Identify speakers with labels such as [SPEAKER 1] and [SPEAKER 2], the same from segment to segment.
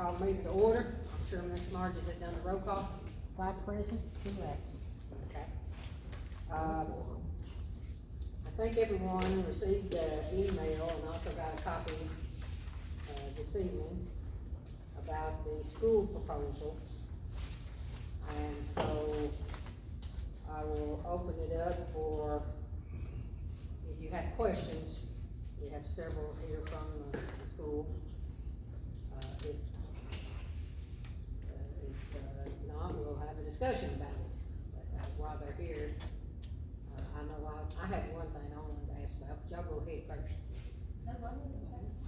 [SPEAKER 1] call the meeting to order. I'm sure Ms. Margie has done the roll call.
[SPEAKER 2] 5 present, 2 absent.
[SPEAKER 1] Okay. I think everyone received an email and also got a copy, this evening about the school proposal. And so I will open it up for, if you have questions, we have several here from the school. If not, we'll have a discussion about it. But while they're here, I know I had one thing I wanted to ask about, but y'all go ahead first.
[SPEAKER 3] No, go ahead.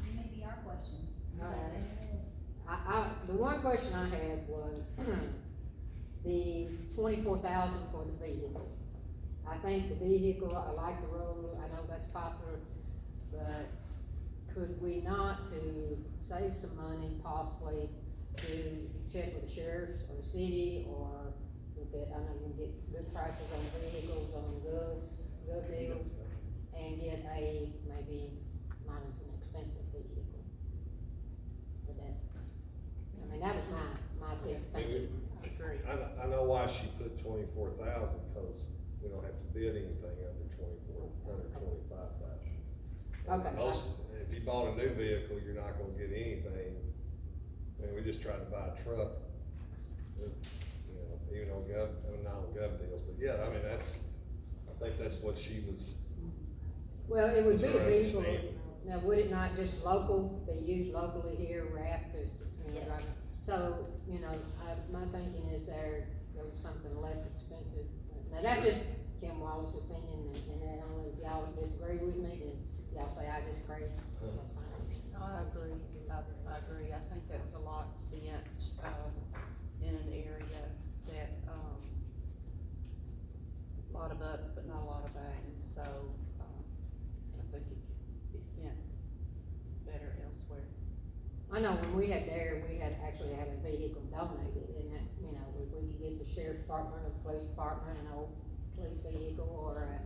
[SPEAKER 3] It may be our question.
[SPEAKER 1] The one question I had was the 24,000 for the vehicle. I think the vehicle, I like the road, I know that's popular, but could we not, to save some money, possibly to check with the sheriffs or the city, or look at, I know you can get good prices on vehicles, on gov deals, and get a, maybe not as an expensive vehicle. But that, I mean, that was my thing.
[SPEAKER 4] I know why she put 24,000, cause we don't have to bid anything under 25,000.
[SPEAKER 1] Okay.
[SPEAKER 4] If you bought a new vehicle, you're not gonna get anything. I mean, we just tried to buy a truck, even on not on gov deals, but yeah, I mean, I think that's what she was.
[SPEAKER 1] Well, it would be
[SPEAKER 4] her
[SPEAKER 1] a vehicle,
[SPEAKER 4] understanding.
[SPEAKER 1] now would it not just local, be used locally here, wrapped as,
[SPEAKER 3] Yes.
[SPEAKER 1] right? So, my thinking is there was something less expensive. Now, that's just Kim Wallace's opinion, and I don't know if y'all disagree with me, then y'all say I disagree, that's fine.
[SPEAKER 5] I agree, I agree, I think that's a lot spent, in an area that, a lot of bucks, but not a lot of bang, so, I think it could be spent better elsewhere.
[SPEAKER 1] I know when we had there, we had actually had a vehicle donated, and that, if we could get the sheriff's department or the police department, an old police vehicle, or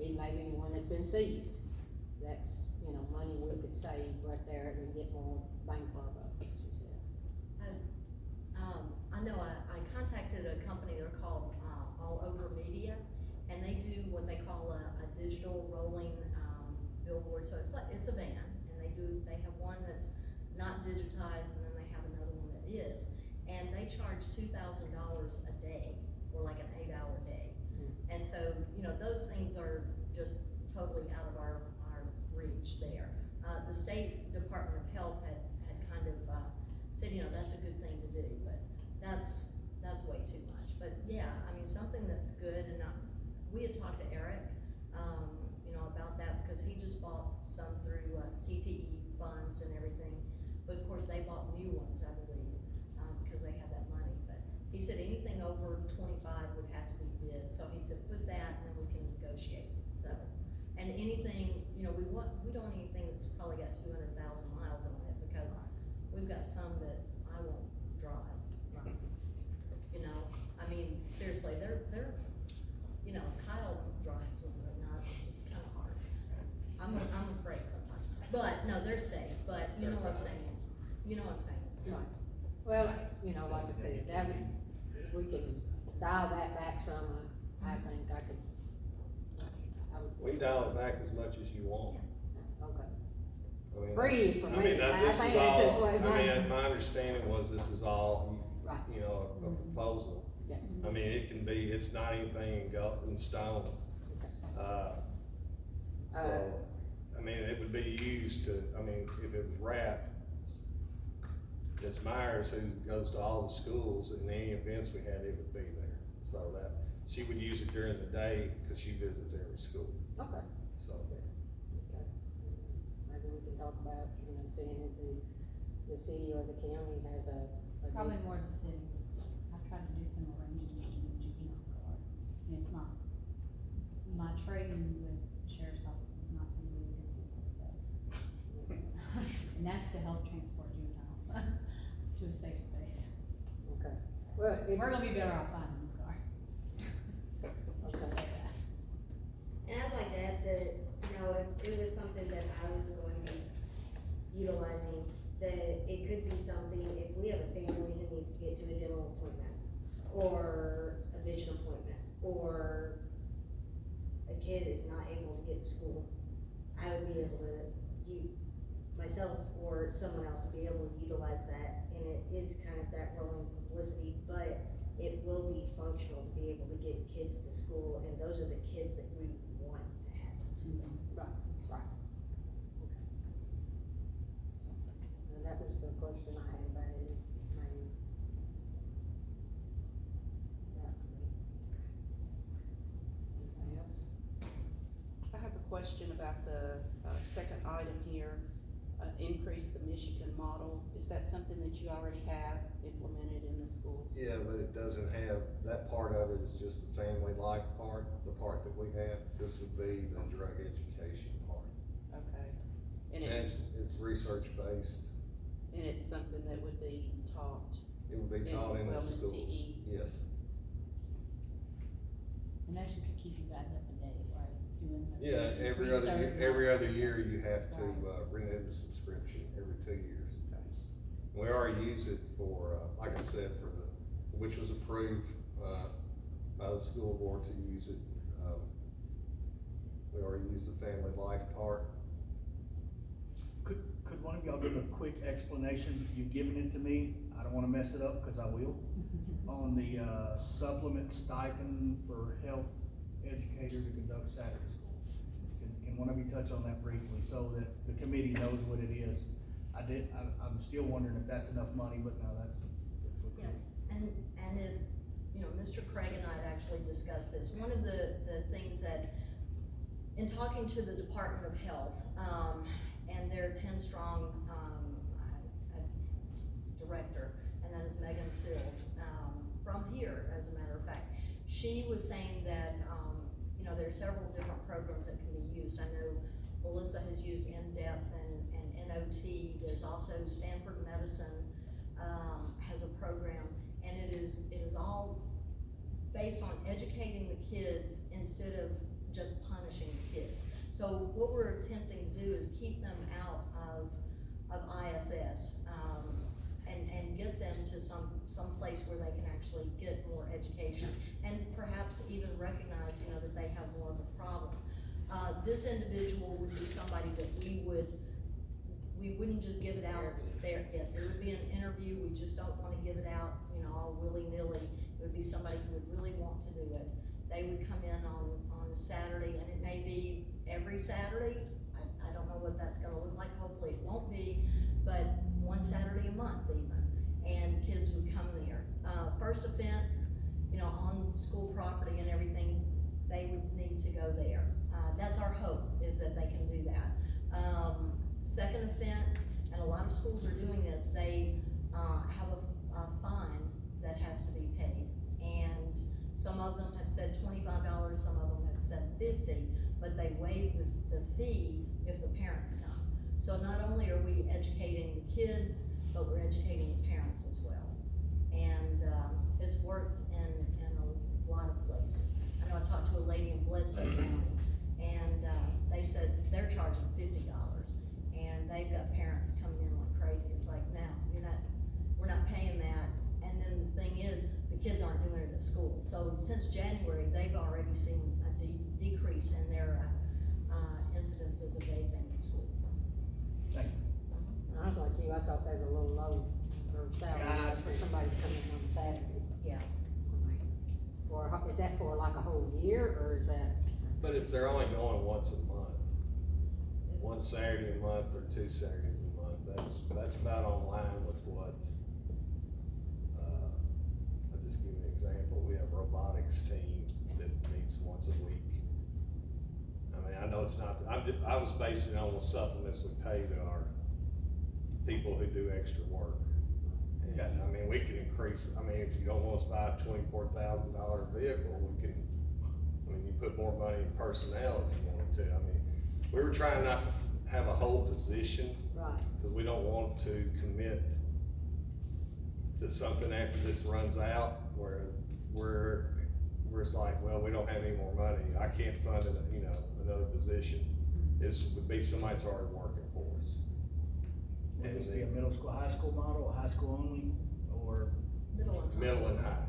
[SPEAKER 1] even maybe one that's been seized, that's, money we could save right there and get more bang for our buck, she said.
[SPEAKER 6] I know I contacted a company, they're called, All Over Media, and they do what they call a digital rolling, billboard, so it's a van, and they have one that's not digitized, and then they have another one that is, and they charge $2,000 a day for like an 8-hour day. And so, those things are just totally out of our reach there. The State Department of Health had kind of, said, that's a good thing to do, but that's way too much. But yeah, I mean, something that's good, and we had talked to Eric, about that, because he just bought some through CTE funds and everything, but of course they bought new ones, I believe, because they had that money. But he said anything over 25 would have to be bid, so he said put that and then we can negotiate. So, and anything, we don't want anything that's probably got 200,000 miles on it, because we've got some that I won't drive. I mean, seriously, they're Kyle drives them, but not, it's kind of hard. I'm afraid sometimes, but no, they're safe, but you know what I'm saying, so.
[SPEAKER 1] Right. Well, like I said, that would, if we can dial that back some, I think I would.
[SPEAKER 4] We can dial it back as much as you want.
[SPEAKER 1] Okay.
[SPEAKER 4] I mean,
[SPEAKER 1] Freeze for me.
[SPEAKER 4] I
[SPEAKER 1] I
[SPEAKER 4] this
[SPEAKER 1] think
[SPEAKER 4] is
[SPEAKER 1] that's just
[SPEAKER 4] all,
[SPEAKER 1] what
[SPEAKER 4] my understanding was this is all,
[SPEAKER 1] Right.
[SPEAKER 4] a proposal.
[SPEAKER 1] Yes.
[SPEAKER 4] I mean, it's not anything in stone. So, I mean, it would be used to, if it was wrapped, Ms. Myers, who goes to all the schools, and any events we had, it would be there. So that, she would use it during the day, cause she visits every school,
[SPEAKER 1] Okay.
[SPEAKER 4] so.
[SPEAKER 1] Okay. Maybe we can talk about, seeing if the city or the county has a.
[SPEAKER 3] Probably more the city. I've tried to do some arranging with the juvenile court, and it's not, my trading with sheriff's office is not gonna be a good people, so. And that's to help transport juveniles to a safe space.
[SPEAKER 1] Okay. Well, it's.
[SPEAKER 3] We're gonna be better off buying a new car.
[SPEAKER 1] Okay.
[SPEAKER 3] Just say that.
[SPEAKER 7] And I'd like to add that, if it was something that I was going to be utilizing, that it could be something, if we have or a vision appointment, or a kid is not able to get to school, I would be able to, myself or someone else would be able to utilize that, and it is kind of that rolling publicity, but it will be functional to be able to get kids to school, and those are the kids that we want to have to school.
[SPEAKER 1] Right. And that was the question I had about it, maybe. Anything else?
[SPEAKER 5] I have a question about the, second item here, increase the Michigan model. Is that something that you already have implemented in the schools?
[SPEAKER 4] Yeah, but it doesn't have, that part of it is just the family life part, the part that we have. This would be the drug education part.
[SPEAKER 5] Okay, and
[SPEAKER 4] And it's research based.
[SPEAKER 5] and it's something that would be taught.
[SPEAKER 4] It would be taught in the
[SPEAKER 5] wellness
[SPEAKER 4] schools.
[SPEAKER 5] PE.
[SPEAKER 4] Yes.
[SPEAKER 3] And that's just to keep you guys up to date, right? Doing the
[SPEAKER 4] Yeah, every other year you have to,
[SPEAKER 3] Right.
[SPEAKER 4] renew the subscription every 2 years. We already use it for, like I said, for the, which was approved, by the school board to use it. We already used the family life part.
[SPEAKER 8] Could one of y'all give a quick explanation, you've given it to me, I don't wanna mess it up, cause I will, on the, supplement stipend for health educator to conduct Saturday school? Can one of you touch on that briefly, so that the committee knows what it is? I'm still wondering if that's enough money, but no, that's.
[SPEAKER 6] Yeah. And if, you know, Mr. Craig and I have actually discussed this, one of the things that, in talking to the Department of Health, and their 10-strong, director, and that is Megan Sills, from here, as a matter of fact. She was saying that, you know, there are several different programs that can be used. I know Melissa has used In-Depth and NOT. There's also Stanford Medicine, has a program, and it is all based on educating the kids instead of just punishing the kids. So what we're attempting to do is keep them out of ISS, and get them to some place where they can actually get more education, and perhaps even recognize, you know, that they have more of a problem. This individual would be somebody that we wouldn't just give it out there. Yes, it would be an interview. We just don't wanna give it out, you know, all willy-nilly. It would be somebody who would really want to do it. They would come in on a Saturday, and it may be every Saturday. I don't know what that's gonna look like. Hopefully it won't be, but one Saturday a month even, and kids would come there. First offense, you know, on school property and everything, they would need to go there. That's our hope, is that they can do that. Second offense, and a lot of schools are doing this, they have a fine that has to be paid. And some of them have said $25, some of them have said $50, but they waive the fee if the parents come. So not only are we educating the kids, but we're educating the parents as well. And it's worked in a lot of places. I know I talked to a lady in Bledsoe County, and they said they're charging $50, and they've got parents coming in like crazy. It's like, no, we're not paying that. And then the thing is, the kids aren't doing it at school. So since January, they've already seen a decrease in their incidences of vaping in school.
[SPEAKER 8] Thank you.
[SPEAKER 1] I was like you, I thought that was a little low for salary,
[SPEAKER 8] Yeah,
[SPEAKER 1] for somebody to come in on Saturday.
[SPEAKER 6] Yeah.
[SPEAKER 1] Is that for like a whole year, or is that?
[SPEAKER 4] But if they're only going once a month, one Saturday a month or 2 Saturdays a month, that's about on line with what, I'll just give you an example. We have a robotics team that meets once a week. I mean, I know it's not, I was basing it on the supplements we pay to our people who do extra work. And,
[SPEAKER 8] Gotcha.
[SPEAKER 4] I mean, we can increase, I mean, if you don't want us to buy a $24,000 vehicle, we can, I mean, you put more money in personnel if you wanted to. I mean, we were trying not to have a whole position,
[SPEAKER 1] Right.
[SPEAKER 4] because we don't want to commit to something after this runs out, where it's like, well, we don't have any more money, I can't fund it, you know, another position. This would be somebody that's already working for us.
[SPEAKER 8] Would this be a middle school, high school model, high school only, or?
[SPEAKER 6] Middle and high.
[SPEAKER 4] Middle and high.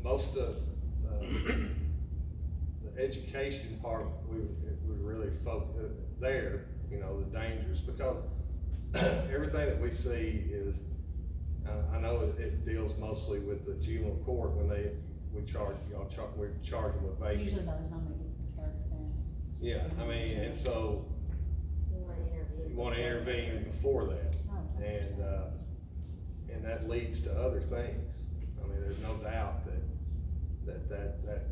[SPEAKER 4] most of, the education part, we really there, you know, the dangers, because everything that we see is, I know it deals mostly with the juvenile court when we charge them with vaping.
[SPEAKER 3] Usually by the time they get to third offense.
[SPEAKER 4] Yeah, I mean, and so you wanna intervene before that,
[SPEAKER 3] Oh,
[SPEAKER 4] and that leads to other things. I mean, there's no doubt that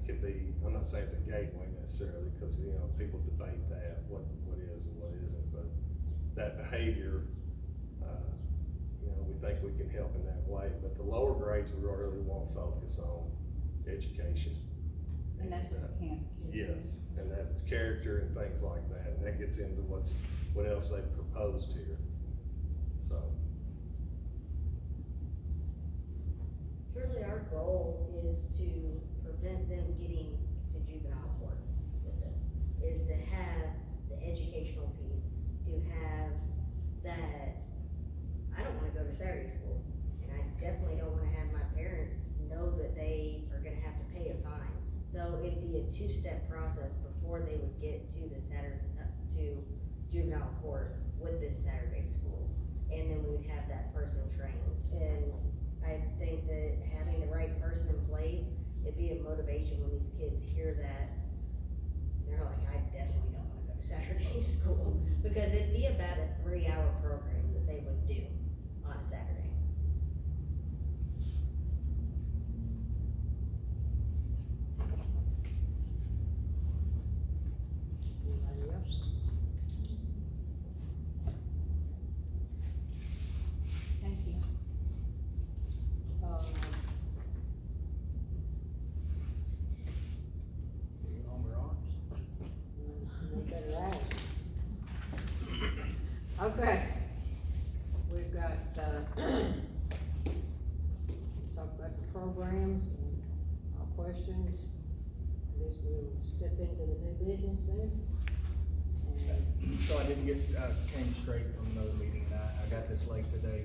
[SPEAKER 4] could be, I'm not saying it's a gateway necessarily, cause, you know, people debate that, what is and what isn't, but that behavior, you know, we think we can help in that way, but the lower grades, we really won't focus on education.
[SPEAKER 3] And that's what the camp is.
[SPEAKER 4] Yes, and that's character and things like that, and that gets into what else they've proposed here, so.
[SPEAKER 7] Truly, our goal is to prevent them getting to juvenile court with this, is to have the educational piece, to have that, I don't wanna go to Saturday school, and I definitely don't wanna have my parents know that they are gonna have to pay a fine. So it'd be a two-step process before they would get to the to juvenile court with this Saturday school. And then we would have that person trained, and I think that having the right person in place, it'd be a motivation when these kids hear that. They're like, I definitely don't wanna go to Saturday school, because it'd be about a 3-hour program that they would do on a Saturday.
[SPEAKER 1] Anybody else?
[SPEAKER 3] Thank you.
[SPEAKER 8] Any longer arms?
[SPEAKER 1] No better ask. Okay, we've got, talk about the programs and our questions. I guess we'll step into the new business then. And
[SPEAKER 8] So I didn't came straight from another meeting, and I got this late today.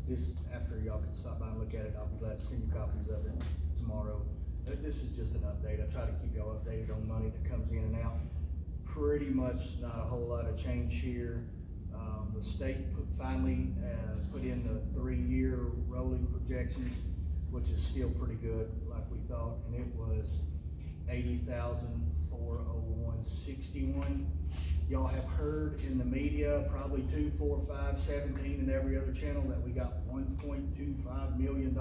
[SPEAKER 8] Just after y'all can stop by and look at it, I'll be glad to send you copies of it tomorrow. This is just an update. I try to keep y'all updated on money that comes in and out. Pretty much not a whole lot of change here. The state finally put in the 3-year rolling projections, which is still pretty good, like we thought, and it was 80,401.61. Y'all have heard in the media, probably 2, 4, 5, 17, and every other channel, that we got $1.25 million.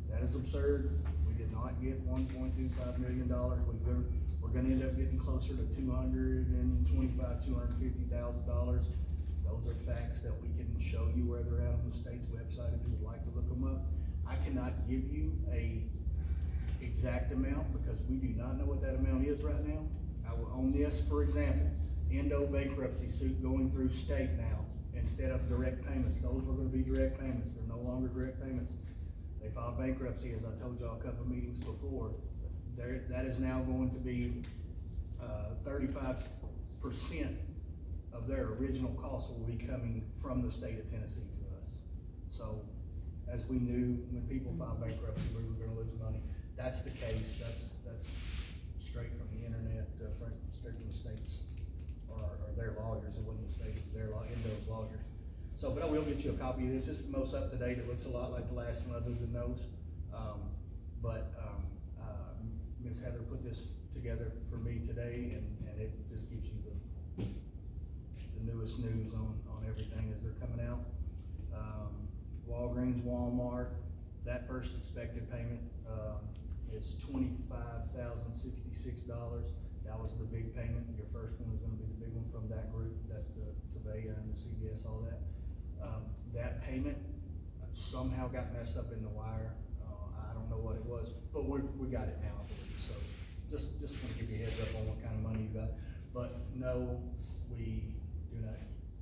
[SPEAKER 8] That is absurd. We did not get $1.25 million. We're gonna end up getting closer to $225,000, $250,000. Those are facts that we can show you where they're at on the state's website if you would like to look them up. I cannot give you a exact amount because we do not know what that amount is right now. I will own this, for example, endo bankruptcy suit going through state now instead of direct payments. Those were gonna be direct payments. They're no longer direct payments. They filed bankruptcy, as I told y'all a couple of meetings before. That is now going to be 35% of their original cost will be coming from the state of Tennessee to us. So, as we knew, when people filed bankruptcy, we were gonna lose money. That's the case. That's straight from the internet, straight from the states, or their lawyers. It wasn't the state, it was their Endo's lawyers. So, but I will get you a copy of this. This is the most up to date. It looks a lot like the last one, other than those. Ms. Heather put this together for me today, and it just gives you the newest news on everything as they're coming out. Walgreens, Walmart, that first expected payment, is $25,066. That was the big payment. Your first one is gonna be the big one from that group. That's the Tavea and the CVS, all that. That payment somehow got messed up in the wire. I don't know what it was, but we got it now, I believe. So just wanna give you a heads up on what kind of money you got. But no, we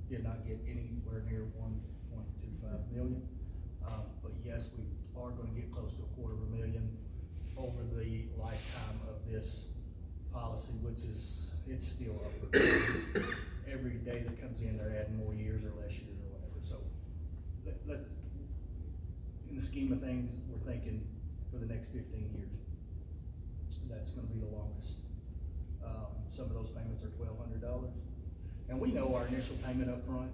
[SPEAKER 8] did not get anywhere near 1.25 million. But yes, we are gonna get close to $250,000 over the lifetime of this policy, which is, it's still up for grabs. Every day that comes in, they're adding more years or less years or whatever. So let's, in the scheme of things, we're thinking for the next 15 years. That's gonna be the longest. Some of those payments are $1,200. And we know our initial payment up front,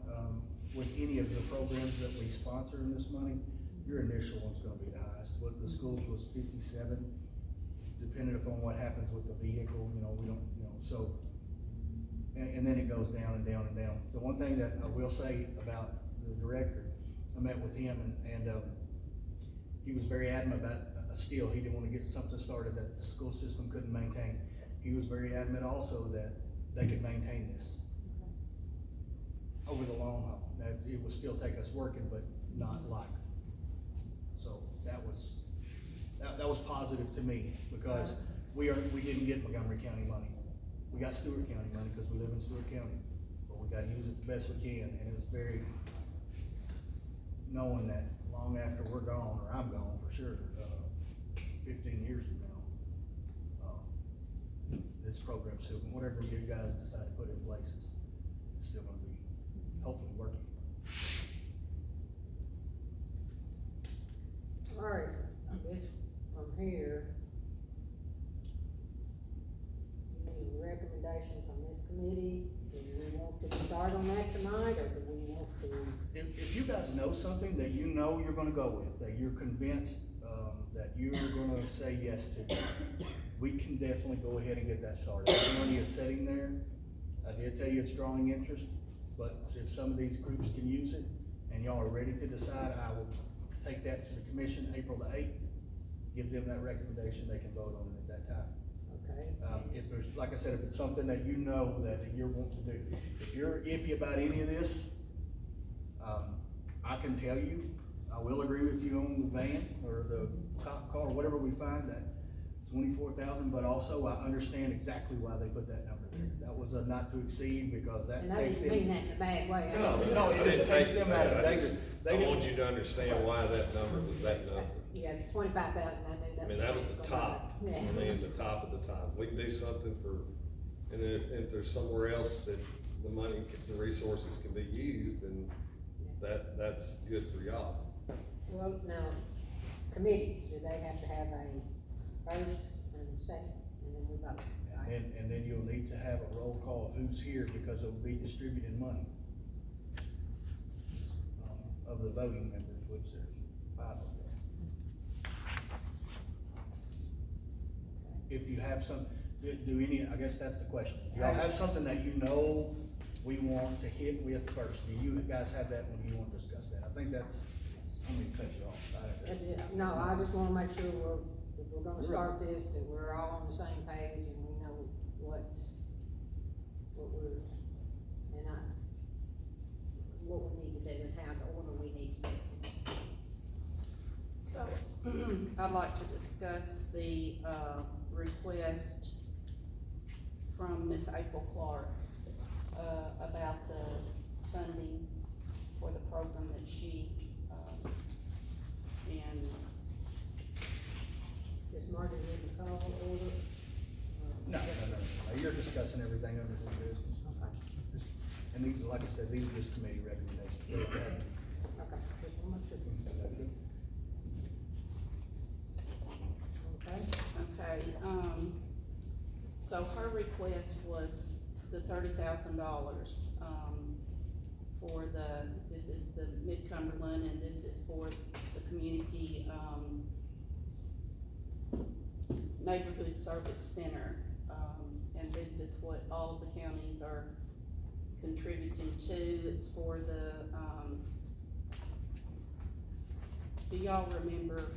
[SPEAKER 8] with any of the programs that we sponsor in this money, your initial one's gonna be the highest. What the schools was 57, depending upon what happens with the vehicle, we don't, so. And then it goes down and down and down. The one thing that I will say about the director, I met with him and he was very adamant about a steal. He didn't wanna get something started that the school system couldn't maintain. He was very adamant also that they could maintain this over the long haul. That it would still take us working, but not like. So that was positive to me, because we didn't get Montgomery County money. We got Stewart County money because we live in Stewart County, but we gotta use it the best we can, and it was very, knowing that long after we're gone, or I'm gone for sure, 15 years from now, this program still, whatever you guys decide to put in place is still gonna be hopefully working.
[SPEAKER 1] All right, I guess from here, you need a recommendation from this committee. Do we want to start on that tonight, or do we want to?
[SPEAKER 8] If you guys know something that you know you're gonna go with, that you're convinced, that you're gonna say yes to, we can definitely go ahead and get that started. The money is sitting there. I did tell you it's drawing interest, but if some of these groups can use it, and y'all are ready to decide, I will take that to the commission April the 8th, give them that recommendation, they can vote on it at that time.
[SPEAKER 1] Okay.
[SPEAKER 8] If there's, like I said, if it's something that you know that you're wanting to do, if you're iffy about any of this, I can tell you, I will agree with you on the van, or the top car, or whatever we find, that 24,000, but also I understand exactly why they put that number there. That was a not to exceed, because that
[SPEAKER 1] And I
[SPEAKER 8] takes
[SPEAKER 1] didn't
[SPEAKER 8] them.
[SPEAKER 1] mean that in a bad way.
[SPEAKER 8] No,
[SPEAKER 4] I
[SPEAKER 8] it
[SPEAKER 4] didn't
[SPEAKER 8] just
[SPEAKER 4] take
[SPEAKER 8] takes
[SPEAKER 4] it
[SPEAKER 8] them out of
[SPEAKER 4] bad.
[SPEAKER 8] they
[SPEAKER 4] I want you to understand why that number was that number.
[SPEAKER 1] Yeah, 25,000, I knew that.
[SPEAKER 4] I mean, that was the top,
[SPEAKER 1] Yeah.
[SPEAKER 4] I mean, the top of the top. We can do something for, and if there's somewhere else that the money, the resources can be used, then that's good for y'all.
[SPEAKER 1] Well, now, committees, do they have to have a first and second, and then we vote? Right?
[SPEAKER 8] And then you'll need to have a roll call of who's here, because it'll be distributing money. Of the voting members, which there's 5 of them. If you have some, do any, I guess that's the question. Do y'all have something that you know we want to hit with first? Do you guys have that when you want to discuss that? I think that's, I'm gonna cut you off.
[SPEAKER 1] That's it. No, I just wanna make sure if we're gonna start this, that we're all on the same page and we know what we need to do and how the order we need to do it.
[SPEAKER 5] So, I'd like to discuss the, request from Miss April Clark, about the funding for the program that she, and
[SPEAKER 1] Just mark it in the call order.
[SPEAKER 8] No, you're discussing everything under the business.
[SPEAKER 1] Okay,
[SPEAKER 8] And these, like I said, these are just committee recommendations.
[SPEAKER 1] okay, just wanna make sure. Okay,
[SPEAKER 5] okay, so her request was the $30,000, for this is the Mid-Cumberland, and this is for the community, neighborhood service center. And this is what all the counties are contributing to. It's for the, do y'all remember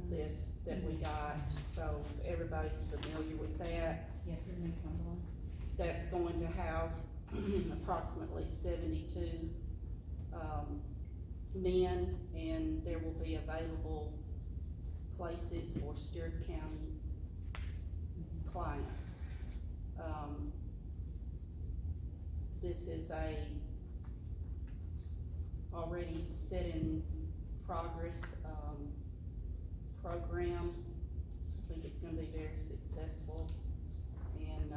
[SPEAKER 5] this that we got? So everybody's familiar with that.
[SPEAKER 3] Yeah, you're in Cumberland.
[SPEAKER 5] That's going to house approximately 72, men, and there will be available places for Stewart County clients. This is a already set in progress, program. I think it's gonna be very successful, and,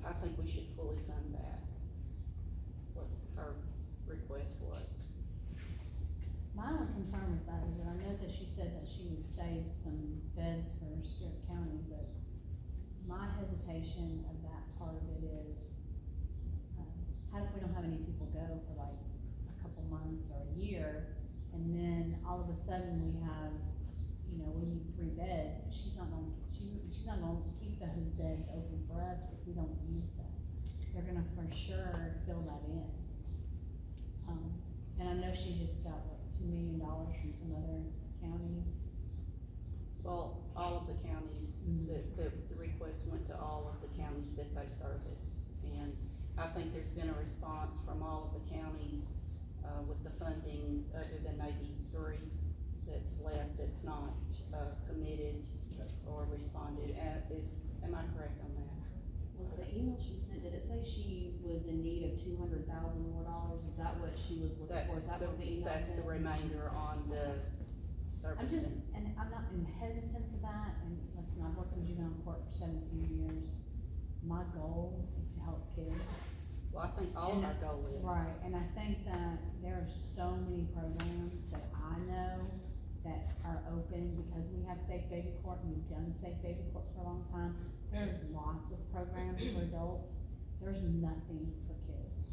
[SPEAKER 5] I think we should fully fund that, what her request was.
[SPEAKER 3] My only concern was that, is that I know that she said that she would save some beds for Stewart County, but my hesitation of that part of it is, how if we don't have any people go for like a couple months or a year, and then all of a sudden we have, you know, we need 3 beds, but she's not gonna keep those beds open for us if we don't use them. They're gonna for sure fill that in. And I know she just got, what, $2 million from some other counties.
[SPEAKER 5] Well, all of the counties, the request went to all of the counties that they service. And I think there's been a response from all of the counties, with the funding, other than maybe 3 that's left, that's not, committed or responded. Am I correct on that?
[SPEAKER 9] Was the email she sent, did it say she was in need of $200,000 more dollars? Is that what she was looking for? Is that what the email said?
[SPEAKER 5] That's the remainder on the
[SPEAKER 3] I'm just,
[SPEAKER 5] servicing.
[SPEAKER 3] and I'm not hesitant to that, and listen, I've worked in juvenile court for 17 years. My goal is to help kids.
[SPEAKER 5] Well, I think all of our goal is.
[SPEAKER 3] Right, and I think that there are so many programs that I know that are open, because we have Safe Baby Court, and we've done Safe Baby Court for a long time. There's lots of programs for adults, there's nothing for kids,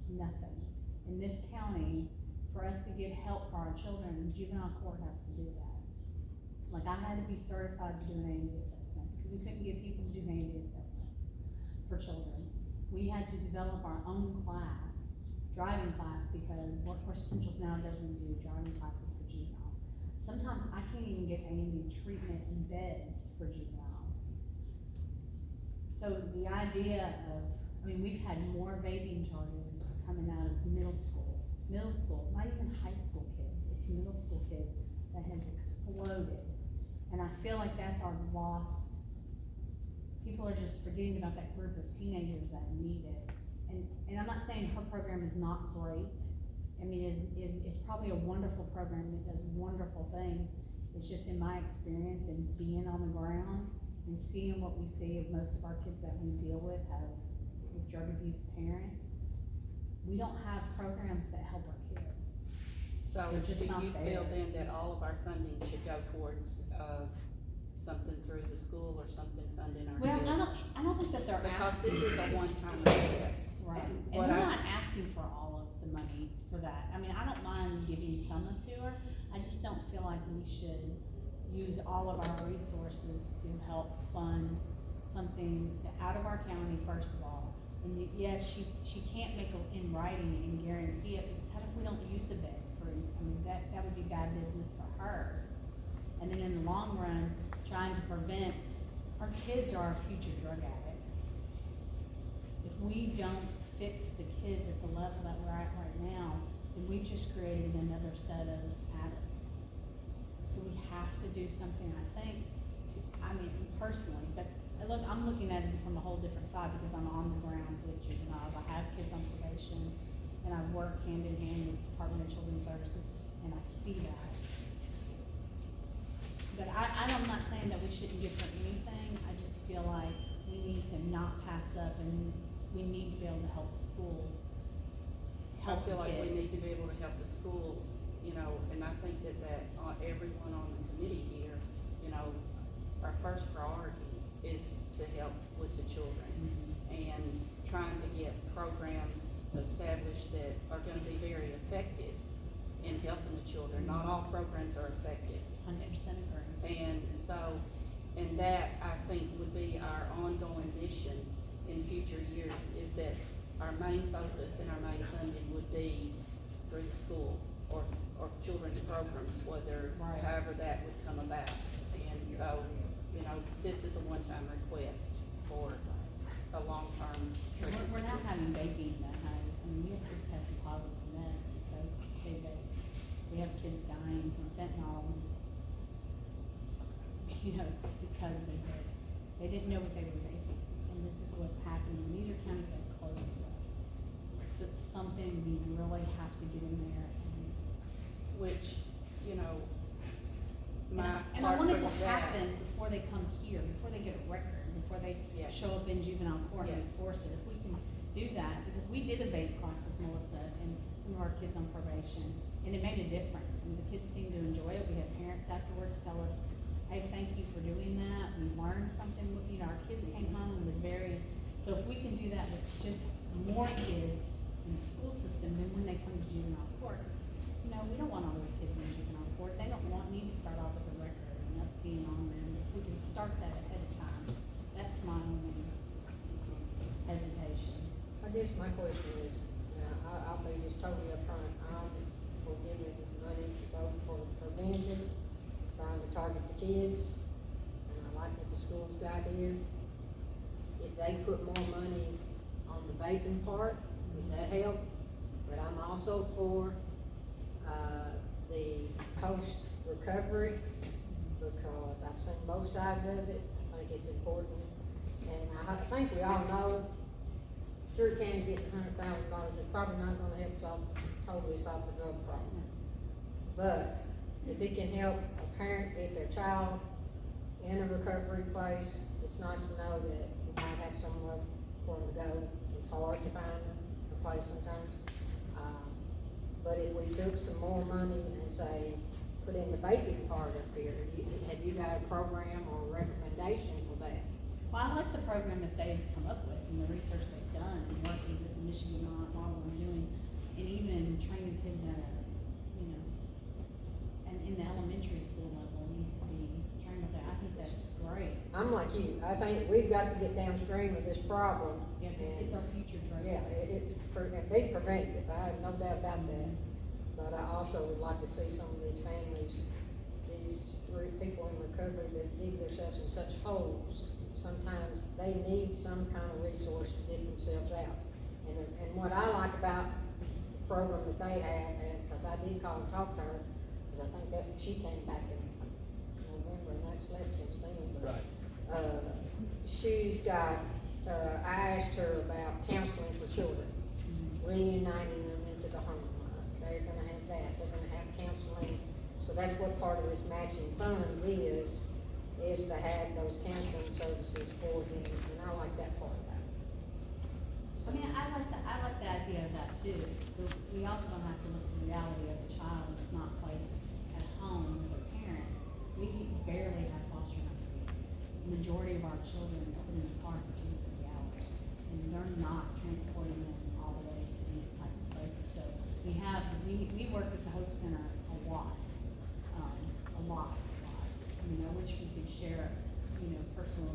[SPEAKER 3] nothing. In this county, for us to get help for our children, juvenile court has to do that. Like, I had to be certified to do an A&D assessment, because we couldn't get people to do A&D assessments for children. We had to develop our own class, driving class, because Workforce Essentials now doesn't do driving classes for juveniles. Sometimes I can't even get A&D treatment in beds for juveniles. So the idea of, I mean, we've had more vaping charges coming out of middle school, not even high school kids, it's middle school kids that has exploded. And I feel like that's our lost, people are just forgetting about that group of teenagers that need it. And I'm not saying her program is not great. I mean, it's probably a wonderful program, it does wonderful things. It's just in my experience and being on the ground and seeing what we see of most of our kids that we deal with have with drug abuse parents, we don't have programs that help our kids.
[SPEAKER 5] So
[SPEAKER 3] They're just
[SPEAKER 5] do
[SPEAKER 3] not
[SPEAKER 5] you feel
[SPEAKER 3] there.
[SPEAKER 5] then that all of our funding should go towards, something through the school or something funding our
[SPEAKER 3] Well,
[SPEAKER 5] kids?
[SPEAKER 3] I don't think that they're
[SPEAKER 5] Because
[SPEAKER 3] asking.
[SPEAKER 5] this is a one-time request.
[SPEAKER 3] Right,
[SPEAKER 5] And
[SPEAKER 3] and
[SPEAKER 5] what
[SPEAKER 3] they're
[SPEAKER 5] I
[SPEAKER 3] not
[SPEAKER 5] s-
[SPEAKER 3] asking for all of the money for that. I mean, I don't mind giving some to her, I just don't feel like we should use all of our resources to help fund something out of our county, first of all. And yes, she can't make it in writing and guarantee it, because how if we don't use a bed for, I mean, that would be bad business for her. And then in the long run, trying to prevent, our kids are our future drug addicts. If we don't fix the kids at the level that we're at right now, then we've just created another set of addicts. So we have to do something, I think, I mean, personally, but look, I'm looking at it from a whole different side, because I'm on the ground with juveniles. I have kids on probation, and I work hand in hand with Department of Children's Services, and I see that. But I'm not saying that we shouldn't give her anything, I just feel like we need to not pass up, and we need to be able to help the school.
[SPEAKER 5] I
[SPEAKER 3] Help
[SPEAKER 5] feel
[SPEAKER 3] the
[SPEAKER 5] like we
[SPEAKER 3] kids.
[SPEAKER 5] need to be able to help the school, you know, and I think that, everyone on the committee here, you know, our first priority is to help with the children. And trying to get programs established that are gonna be very effective in helping the children. Not all programs are effective.
[SPEAKER 3] 100% agree.
[SPEAKER 5] And so, and that, I think, would be our ongoing mission in future years, is that our main focus and our main funding would be through the school or children's programs, whether,
[SPEAKER 3] Right.
[SPEAKER 5] however that would come about. And so, you know, this is a one-time request for a long-term treatment.
[SPEAKER 3] We're now having vaping that has, I mean, we have kids testing positive for meth because they vape. We have kids dying from fentanyl, you know, because they vaped. They didn't know what they were vaping, and this is what's happening. These are counties that are close to us. So it's something we really have to get in there and.
[SPEAKER 5] Which, you know,
[SPEAKER 3] And
[SPEAKER 5] my
[SPEAKER 3] I
[SPEAKER 5] part
[SPEAKER 3] want
[SPEAKER 5] for
[SPEAKER 3] it to
[SPEAKER 5] that.
[SPEAKER 3] happen before they come here, before they get a record, before they
[SPEAKER 5] Yes.
[SPEAKER 3] show up in juvenile court and
[SPEAKER 5] Yes.
[SPEAKER 3] enforce it. If we can
[SPEAKER 9] do that, because we did a vape class with Melissa and some of our kids on probation, and it made a difference, and the kids seemed to enjoy it. We had parents afterwards tell us, hey, thank you for doing that, we learned something, you know, our kids came home and was very, so if we can do that with just more kids in the school system, then when they come to juvenile courts, you know, we don't want all those kids in juvenile court, they don't need to start off with a record and us being on them. If we can start that ahead of time, that's my only hesitation.
[SPEAKER 1] I guess my question is, I'll be just totally upfront, I'm for giving money both for preventive, trying to target the kids, and I like what the schools got here. If they put more money on the vaping part, would that help? But I'm also for, the post-recovery, because I've seen both sides of it, I think it's important. And I think we all know, sure can get $100,000, it's probably not gonna help totally solve the drug problem. But if it can help a parent get their child in a recovery place, it's nice to know that you might have somewhere for them to go. It's hard to find a place sometimes. But if we took some more money and say, put in the vaping part up here, have you got a program or a recommendation for that?
[SPEAKER 9] Well, I like the program that they've come up with and the research they've done and working with the Michigan model and doing, and even training kids at a, you know, and in the elementary school level needs to be trained with that. I think that's great.
[SPEAKER 1] I'm like you, I think we've got to get downstream of this problem.
[SPEAKER 9] Yeah, it's our future drug.
[SPEAKER 1] Yeah, and be preventative, I have no doubt about that. But I also would like to see some of these families, these people in recovery that dig themselves in such holes. Sometimes they need some kind of resource to get themselves out. And what I like about the program that they have, and, cause I did call and talk to her, cause I think that she came back in November, and I've slept since then, but. She's got, I asked her about counseling for children, reuniting them into the home. They're gonna have that, they're gonna have counseling, so that's what part of this matching funds is to have those counseling services for them, and I like that part of that.
[SPEAKER 9] I mean, I like the idea of that too, but we also have to look at the reality of the child that's not placed at home with their parents. We barely have foster homes here. The majority of our children sit in the park for 2 to 3 hours, and they're not transporting them all the way to these type of places. So we work at the Hope Center a lot. I mean, I wish we could share, you know, personal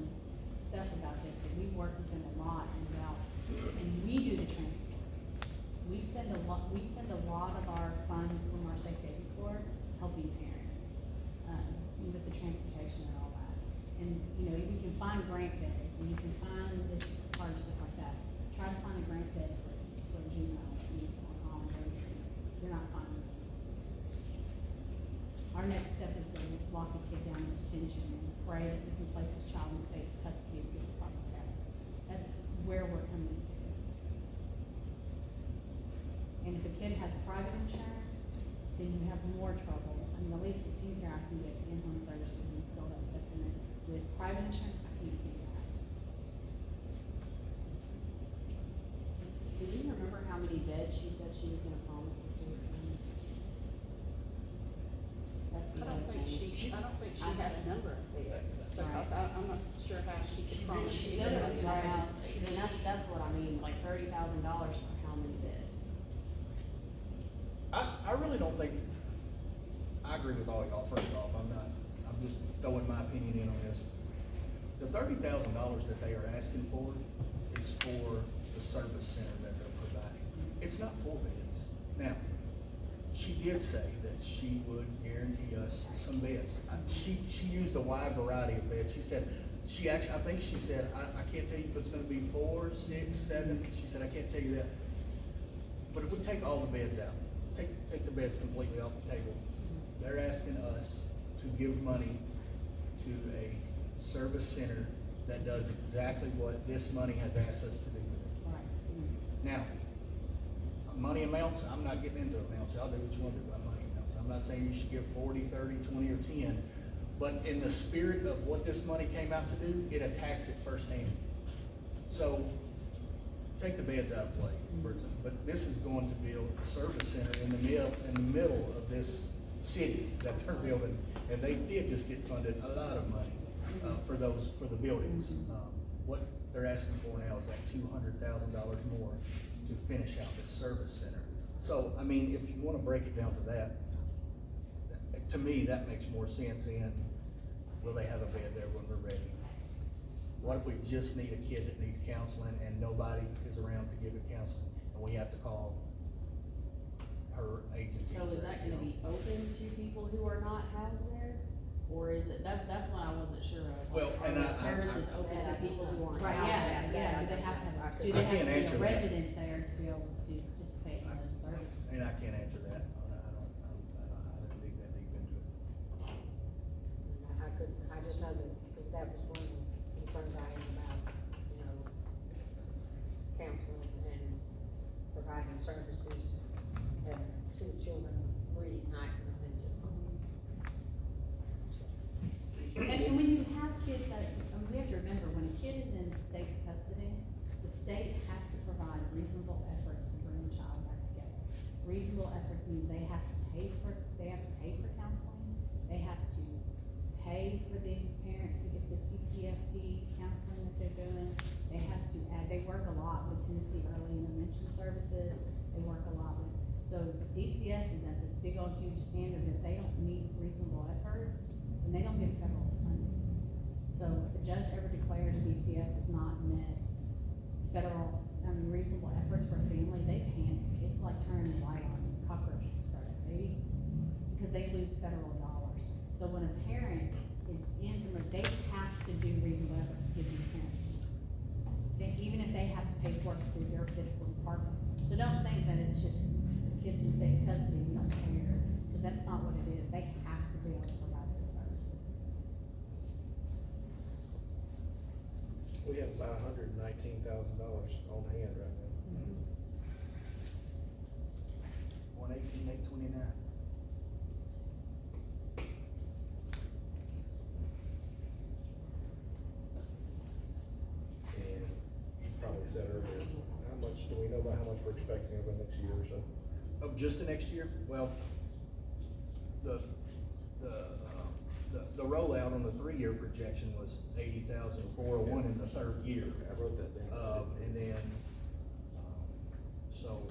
[SPEAKER 9] stuff about this, but we work with them a lot and we do the transport. We spend a lot of our funds from our state baby corps helping parents, with the transportation and all that. And, you know, you can find grant beds and you can find this part of stuff like that. Try to find a grant bed for a juvenile that needs on road treatment. You're not finding it. Our next step is to lock a kid down in detention and pray that we can place this child in state's custody and get the proper care. That's where we're coming to. And if a kid has private insurance, then you have more trouble. I mean, at least with teen care, I can get in-home services and put all that stuff in it. With private insurance, I can't do that. Do you remember how many beds she said she was gonna promise us? That's the
[SPEAKER 5] I don't
[SPEAKER 9] other
[SPEAKER 5] think
[SPEAKER 9] thing.
[SPEAKER 5] she had a number of beds, because I'm not sure how she could promise.
[SPEAKER 9] She said it was around, and that's what I mean, like $30,000 for how many beds?
[SPEAKER 8] I really don't think, I agree with all y'all, first off, I'm just throwing my opinion in on this. The $30,000 that they are asking for is for the service center that they're providing. It's not 4 beds. Now, she did say that she would guarantee us some beds. She used a wide variety of beds. She said, I think she said, I can't tell you if it's gonna be 4, 6, 7. She said, I can't tell you that. But if we take all the beds out, take the beds completely off the table, they're asking us to give money to a service center that does exactly what this money has asked us to do with it.
[SPEAKER 9] Right.
[SPEAKER 8] Now, money amounts, I'm not getting into amounts, y'all do what you want to do about money amounts. I'm not saying you should give 40, 30, 20, or 10, but in the spirit of what this money came out to do, it attacks it firsthand. So, take the beds out of play, for example, but this is going to build a service center in the middle of this city that they're building, and they did just get funded a lot of money, for the buildings. What they're asking for now is like $200,000 more to finish out this service center. So, I mean, if you wanna break it down to that, to me, that makes more sense in, will they have a bed there when we're ready? What if we just need a kid that needs counseling and nobody is around to give it counseling, and we have to call her agency?
[SPEAKER 9] So is that gonna be open to people who are not housed there? Or is it, that's what I wasn't sure of.
[SPEAKER 8] Well,
[SPEAKER 9] Are
[SPEAKER 8] and
[SPEAKER 9] the
[SPEAKER 8] I-
[SPEAKER 9] services open to people who aren't
[SPEAKER 1] Right,
[SPEAKER 9] housed there?
[SPEAKER 1] yeah,
[SPEAKER 9] Do they have to
[SPEAKER 1] I
[SPEAKER 9] have,
[SPEAKER 1] could-
[SPEAKER 9] do they
[SPEAKER 8] I
[SPEAKER 9] have
[SPEAKER 8] can't
[SPEAKER 9] to be
[SPEAKER 8] answer
[SPEAKER 9] a
[SPEAKER 8] that.
[SPEAKER 9] resident there to be able to participate in those services?
[SPEAKER 8] And I can't answer that, I didn't dig that deep into it.
[SPEAKER 1] I just know that, because that was one of the concerns I had about, you know, counseling and providing services, to the children, reigniting them into.
[SPEAKER 9] And when you have kids that, we have to remember, when a kid is in state's custody, the state has to provide reasonable efforts to bring the child back together. Reasonable efforts means they have to pay for counseling, they have to pay for the parents to get the CCFT counseling that they're doing. They work a lot with Tennessee Early Intervention Services, they work a lot with, so DCS is at this big old huge standard that they don't meet reasonable efforts, and they don't get federal funding. So if the judge ever declares DCS has not met reasonable efforts for a family, they panic. It's like turning the light on, cockroaches spread, because they lose federal dollars. So when a parent is in somewhere, they have to do reasonable efforts to give these parents. Even if they have to pay for it through their fiscal department. So don't think that it's just the kids in state's custody, we don't care, because that's not what it is. They have to be able to provide those services.
[SPEAKER 10] We have about $119,000 on hand right now.
[SPEAKER 8] 118,829.
[SPEAKER 10] And you probably said earlier, how much, do we know about how much we're expecting over the next year or so?
[SPEAKER 8] Oh, just the next year? Well, the rollout on the 3-year projection was 80,401 in the third year.
[SPEAKER 10] I wrote that down.
[SPEAKER 8] And then, so,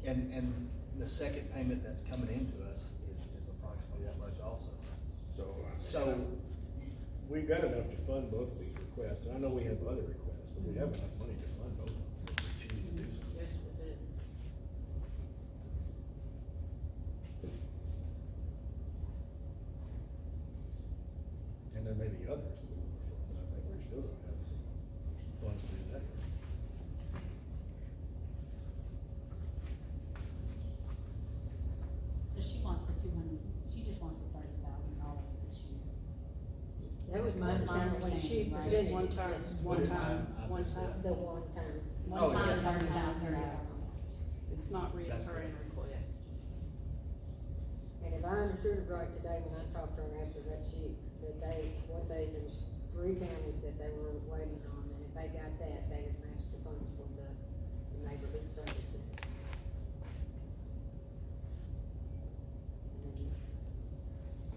[SPEAKER 8] and the second payment that's coming into us is approximately that much also.
[SPEAKER 10] So we've got enough to fund both of these requests, and I know we have other requests, but we have enough money to fund both of them if we choose to do so.
[SPEAKER 5] Yes, we do.
[SPEAKER 10] And there may be others that we'll fund, but I think we're still gonna have some funds to do that.
[SPEAKER 9] So she wants the she just wants the $30,000 this year.
[SPEAKER 1] That was my understanding when she
[SPEAKER 9] Right.
[SPEAKER 1] presented.
[SPEAKER 5] One time,
[SPEAKER 1] it,
[SPEAKER 5] one
[SPEAKER 1] yes.
[SPEAKER 5] time,
[SPEAKER 8] I
[SPEAKER 5] one
[SPEAKER 8] missed
[SPEAKER 5] time.
[SPEAKER 1] The one time.
[SPEAKER 9] One
[SPEAKER 8] Oh,
[SPEAKER 9] time,
[SPEAKER 8] yeah.
[SPEAKER 9] $30,000.
[SPEAKER 5] It's not
[SPEAKER 8] That's
[SPEAKER 5] reoccurring request.
[SPEAKER 1] And if I understood it right today, when I talked to her after that sheet, that there's 3 counties that they were waiting on, and if they got that, they would match the funds for the neighborhood service center. And then,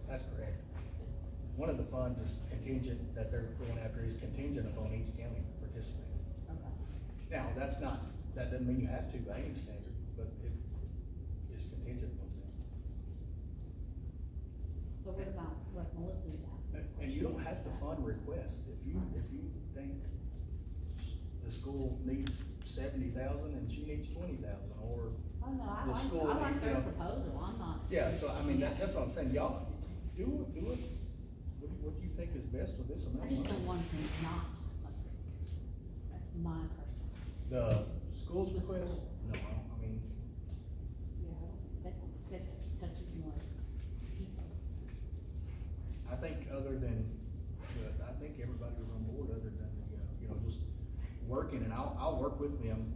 [SPEAKER 8] That's correct. One of the funds is contingent, that they're going after is contingent upon each county participating.
[SPEAKER 9] Okay.
[SPEAKER 8] Now, that doesn't mean you have to by any standard, but it is contingent upon that.
[SPEAKER 9] So what about what Melissa's asking?
[SPEAKER 8] And you don't have to fund requests, if you think the school needs 70,000 and she needs 20,000, or,
[SPEAKER 9] Oh, no, I
[SPEAKER 8] the
[SPEAKER 9] like,
[SPEAKER 8] school,
[SPEAKER 9] I like
[SPEAKER 8] you
[SPEAKER 9] their
[SPEAKER 8] know.
[SPEAKER 9] proposal, I'm not.
[SPEAKER 8] yeah, so I mean, that's what I'm saying, y'all, do it, what do you think is best with this amount
[SPEAKER 9] I
[SPEAKER 8] of
[SPEAKER 9] just
[SPEAKER 8] money?
[SPEAKER 9] don't want to not, that's my personal.
[SPEAKER 8] The school's request? No, I mean,
[SPEAKER 9] Yeah, that touches more people.
[SPEAKER 8] I think other than, I think everybody was on board other than, just working, and I'll work with them,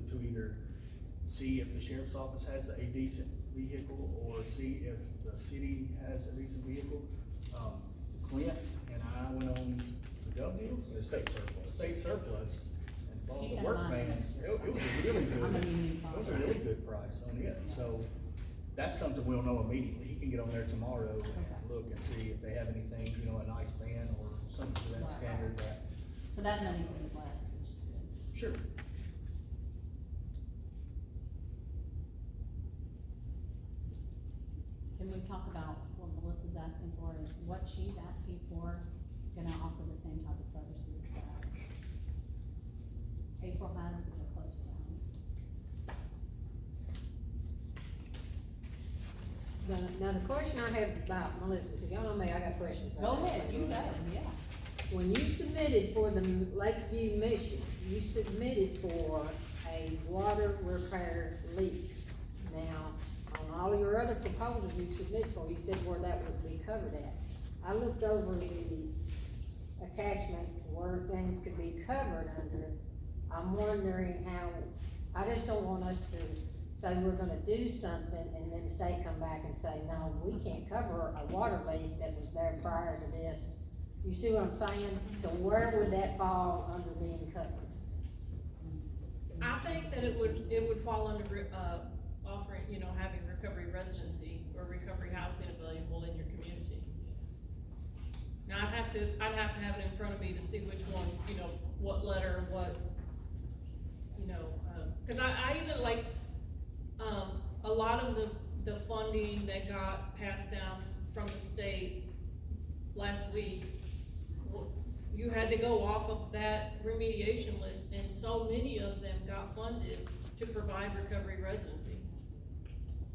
[SPEAKER 8] to either see if the sheriff's office has a decent vehicle, or see if the city has a decent vehicle. Clint and I went on the Gov deals?
[SPEAKER 10] The state surplus.
[SPEAKER 8] State surplus, and for
[SPEAKER 9] Keep
[SPEAKER 8] the
[SPEAKER 9] that in
[SPEAKER 8] work
[SPEAKER 9] mind.
[SPEAKER 8] van, it was a really good,
[SPEAKER 9] I'm a union
[SPEAKER 8] it was a really good price on it, so that's something we'll know immediately. He can get on there tomorrow and look and see if they have anything, you know, a nice van or something to that
[SPEAKER 9] Right.
[SPEAKER 8] standard that,
[SPEAKER 9] So that money will be less, which is good.
[SPEAKER 8] sure.
[SPEAKER 9] Can we talk about what Melissa's asking for, is what she's asking for, gonna offer the same type of services that April has, but they're closer to home?
[SPEAKER 1] Now, the question I have about Melissa, because y'all know me, I got questions.
[SPEAKER 9] Go
[SPEAKER 1] about
[SPEAKER 9] ahead,
[SPEAKER 1] that.
[SPEAKER 9] you go, yeah.
[SPEAKER 1] When you submitted for the Lakeview mission, you submitted for a water repair leak. Now, on all your other proposals you submitted for, you said where that would be covered at. I looked over the attachment to where things could be covered under. I'm wondering how, I just don't want us to say we're gonna do something and then the state come back and say, no, we can't cover a water leak that was there prior to this. You see what I'm saying? So where would that fall under being covered?
[SPEAKER 11] I think that it would fall under, offering, you know, having recovery residency or recovery housing available in your community. Now, I'd have to have it in front of me to see which one, you know, what letter, what, you know, cause I even like, a lot of the funding that got passed down from the state last week, you had to go off of that remediation list, and so many of them got funded to provide recovery residency.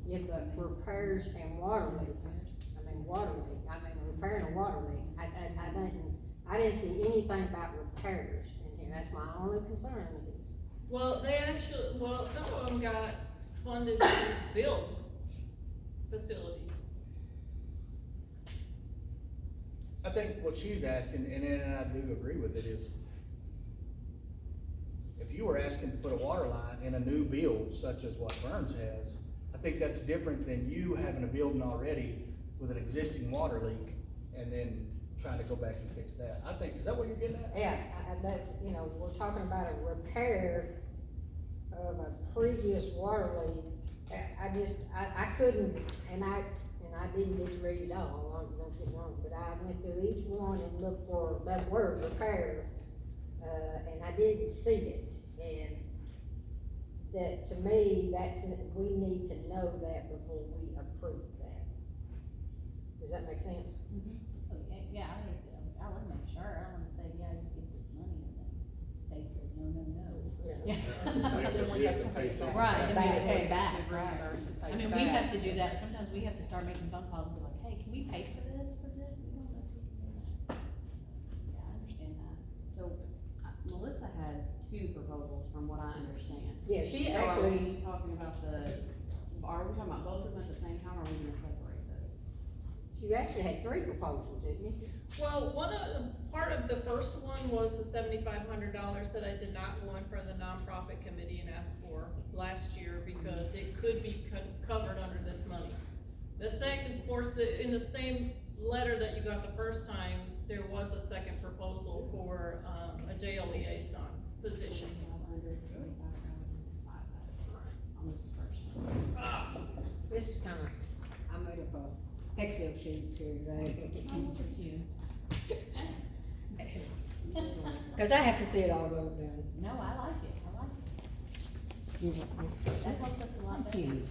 [SPEAKER 1] Yeah, but repairs and water leaks, repairing a water leak, I didn't see anything about repairs in here, that's my only concern is.
[SPEAKER 11] Well, some of them got funded to build facilities.
[SPEAKER 8] I think what she's asking, and I do agree with it, is if you were asking to put a water line in a new build such as what Burns has, I think that's different than you having a building already with an existing water leak and then trying to go back and fix that. I think, is that what you're getting at?
[SPEAKER 1] Yeah, that's, you know, we're talking about a repair of a previous water leak. I couldn't, and I didn't get to read it all, don't get me wrong, but I went through each one and looked for that word, repair, and I didn't see it, and that, to me, we need to know that before we approve that. Does that make sense?
[SPEAKER 9] Yeah, I would make sure, I wanna say, yeah, you get this money, and then state says, no, no, no.
[SPEAKER 1] Yeah.
[SPEAKER 10] We have to pay something
[SPEAKER 9] Right, then we have to pay it
[SPEAKER 1] back.
[SPEAKER 9] back, right. I mean, we have to do that, sometimes we have to start making phone calls and be like, hey, can we pay for this, We don't know if we can do that. Yeah, I understand that.
[SPEAKER 12] So Melissa had two proposals from what I understand.
[SPEAKER 1] Yeah, she
[SPEAKER 12] So are
[SPEAKER 1] actually,
[SPEAKER 12] we talking about are we talking about both of them at the same time, or are we gonna separate those?
[SPEAKER 1] she actually had 3 proposals, didn't you?
[SPEAKER 11] Well, part of the first one was the $7,500 that I did not go in front of the nonprofit committee and ask for last year because it could be covered under this money. The second, of course, in the same letter that you got the first time, there was a second proposal for, a jail liaison position.
[SPEAKER 12] $525,500 on this first one.
[SPEAKER 1] This is kinda, I made up a Excel sheet here today.
[SPEAKER 9] Oh, look at you.
[SPEAKER 1] Cause I have to see it all wrote down.
[SPEAKER 9] No, I like it, that helps us a lot better.
[SPEAKER 1] Thank you.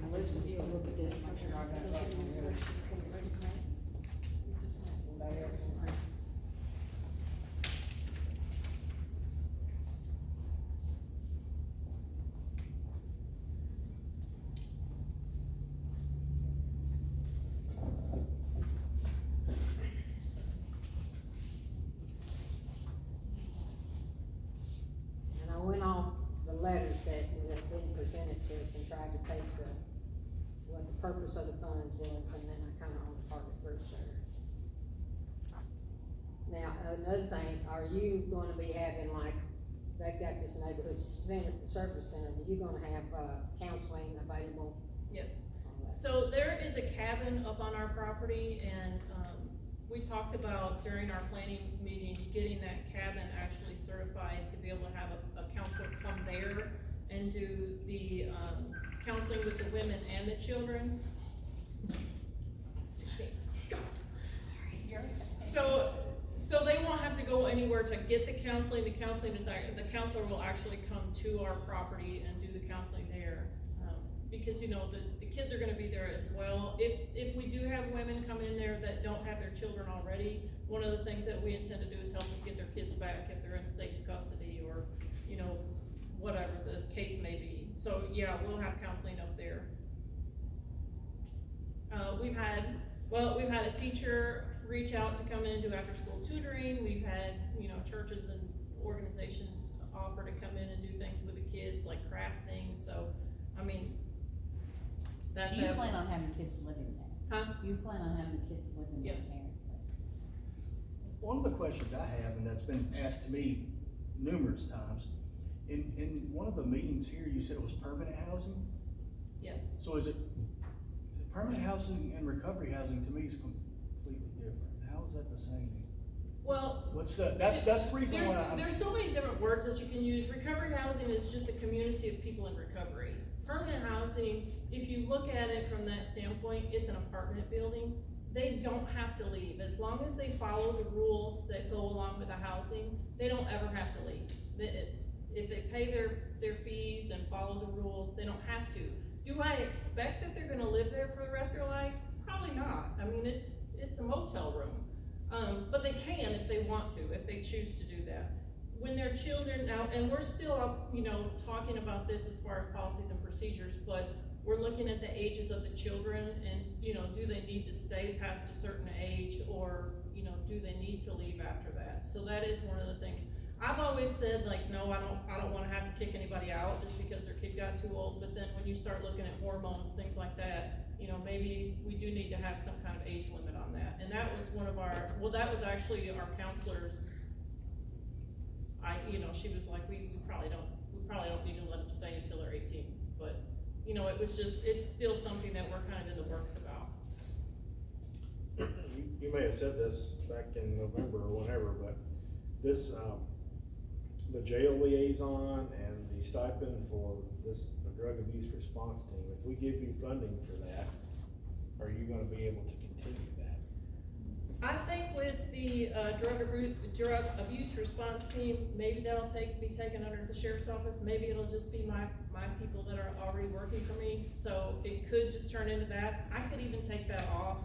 [SPEAKER 1] Melissa, you look at this, make sure I got it right on yours. And I went off the letters that have been presented to us and tried to take what the purpose of the funds was, and then I kinda on the target groups there. Now, another thing, are you gonna be having like they've got this neighborhood center, service center, that you're gonna have, counseling available
[SPEAKER 11] Yes.
[SPEAKER 1] on that.
[SPEAKER 11] So there is a cabin up on our property, and, we talked about during our planning meeting, getting that cabin actually certified to be able to have a counselor come there and do the, counseling with the women and the children. So they won't have to go anywhere to get the counseling is, the counselor will actually come to our property and do the counseling there. Because, you know, the kids are gonna be there as well. If we do have women come in there that don't have their children already, one of the things that we intend to do is help them get their kids back if they're in state's custody or, you know, whatever the case may be. So, yeah, we'll have counseling up there. We've had a teacher reach out to come in and do after-school tutoring. We've had, you know, churches and organizations offer to come in and do things with the kids, like craft things, so, I mean, that's
[SPEAKER 2] So you
[SPEAKER 11] it.
[SPEAKER 2] plan on having kids living there?
[SPEAKER 11] Huh?
[SPEAKER 2] You plan on having kids living with
[SPEAKER 11] Yes.
[SPEAKER 2] parents there?
[SPEAKER 8] One of the questions I have, and that's been asked to me numerous times, in one of the meetings here, you said it was permanent housing?
[SPEAKER 11] Yes.
[SPEAKER 8] So is it, permanent housing and recovery housing to me is completely different. How is that the same?
[SPEAKER 11] Well,
[SPEAKER 8] What's the, that's the reason why I'm.
[SPEAKER 11] there's so many different words that you can use. Recovery housing is just a community of people in recovery. Permanent housing, if you look at it from that standpoint, it's an apartment building. They don't have to leave. As long as they follow the rules that go along with the housing, they don't ever have to leave. If they pay their fees and follow the rules, they don't have to. Do I expect that they're gonna live there for the rest of their life? Probably not. I mean, it's a motel room. But they can if they want to, if they choose to do that. When they're children now, and we're still, you know, talking about this as far as policies and procedures, but we're looking at the ages of the children and, you know, do they need to stay past a certain age, or, you know, do they need to leave after that? So that is one of the things. I've always said, like, no, I don't wanna have to kick anybody out just because their kid got too old, but then when you start looking at hormones, things like that, you know, maybe we do need to have some kind of age limit on that. And that was one of that was actually our counselor's, you know, she was like, we probably don't need to let them stay until they're 18, but, you know, it's still something that we're kind of in the works about.
[SPEAKER 10] You may have said this back in November or whenever, but this, the jail liaison and the stipend for the drug abuse response team, if we give you funding for that, are you gonna be able to continue that?
[SPEAKER 11] I think with the, drug abuse response team, maybe that'll be taken under the sheriff's office, maybe it'll just be my people that are already working for me, so it could just turn into that. I could even take that off.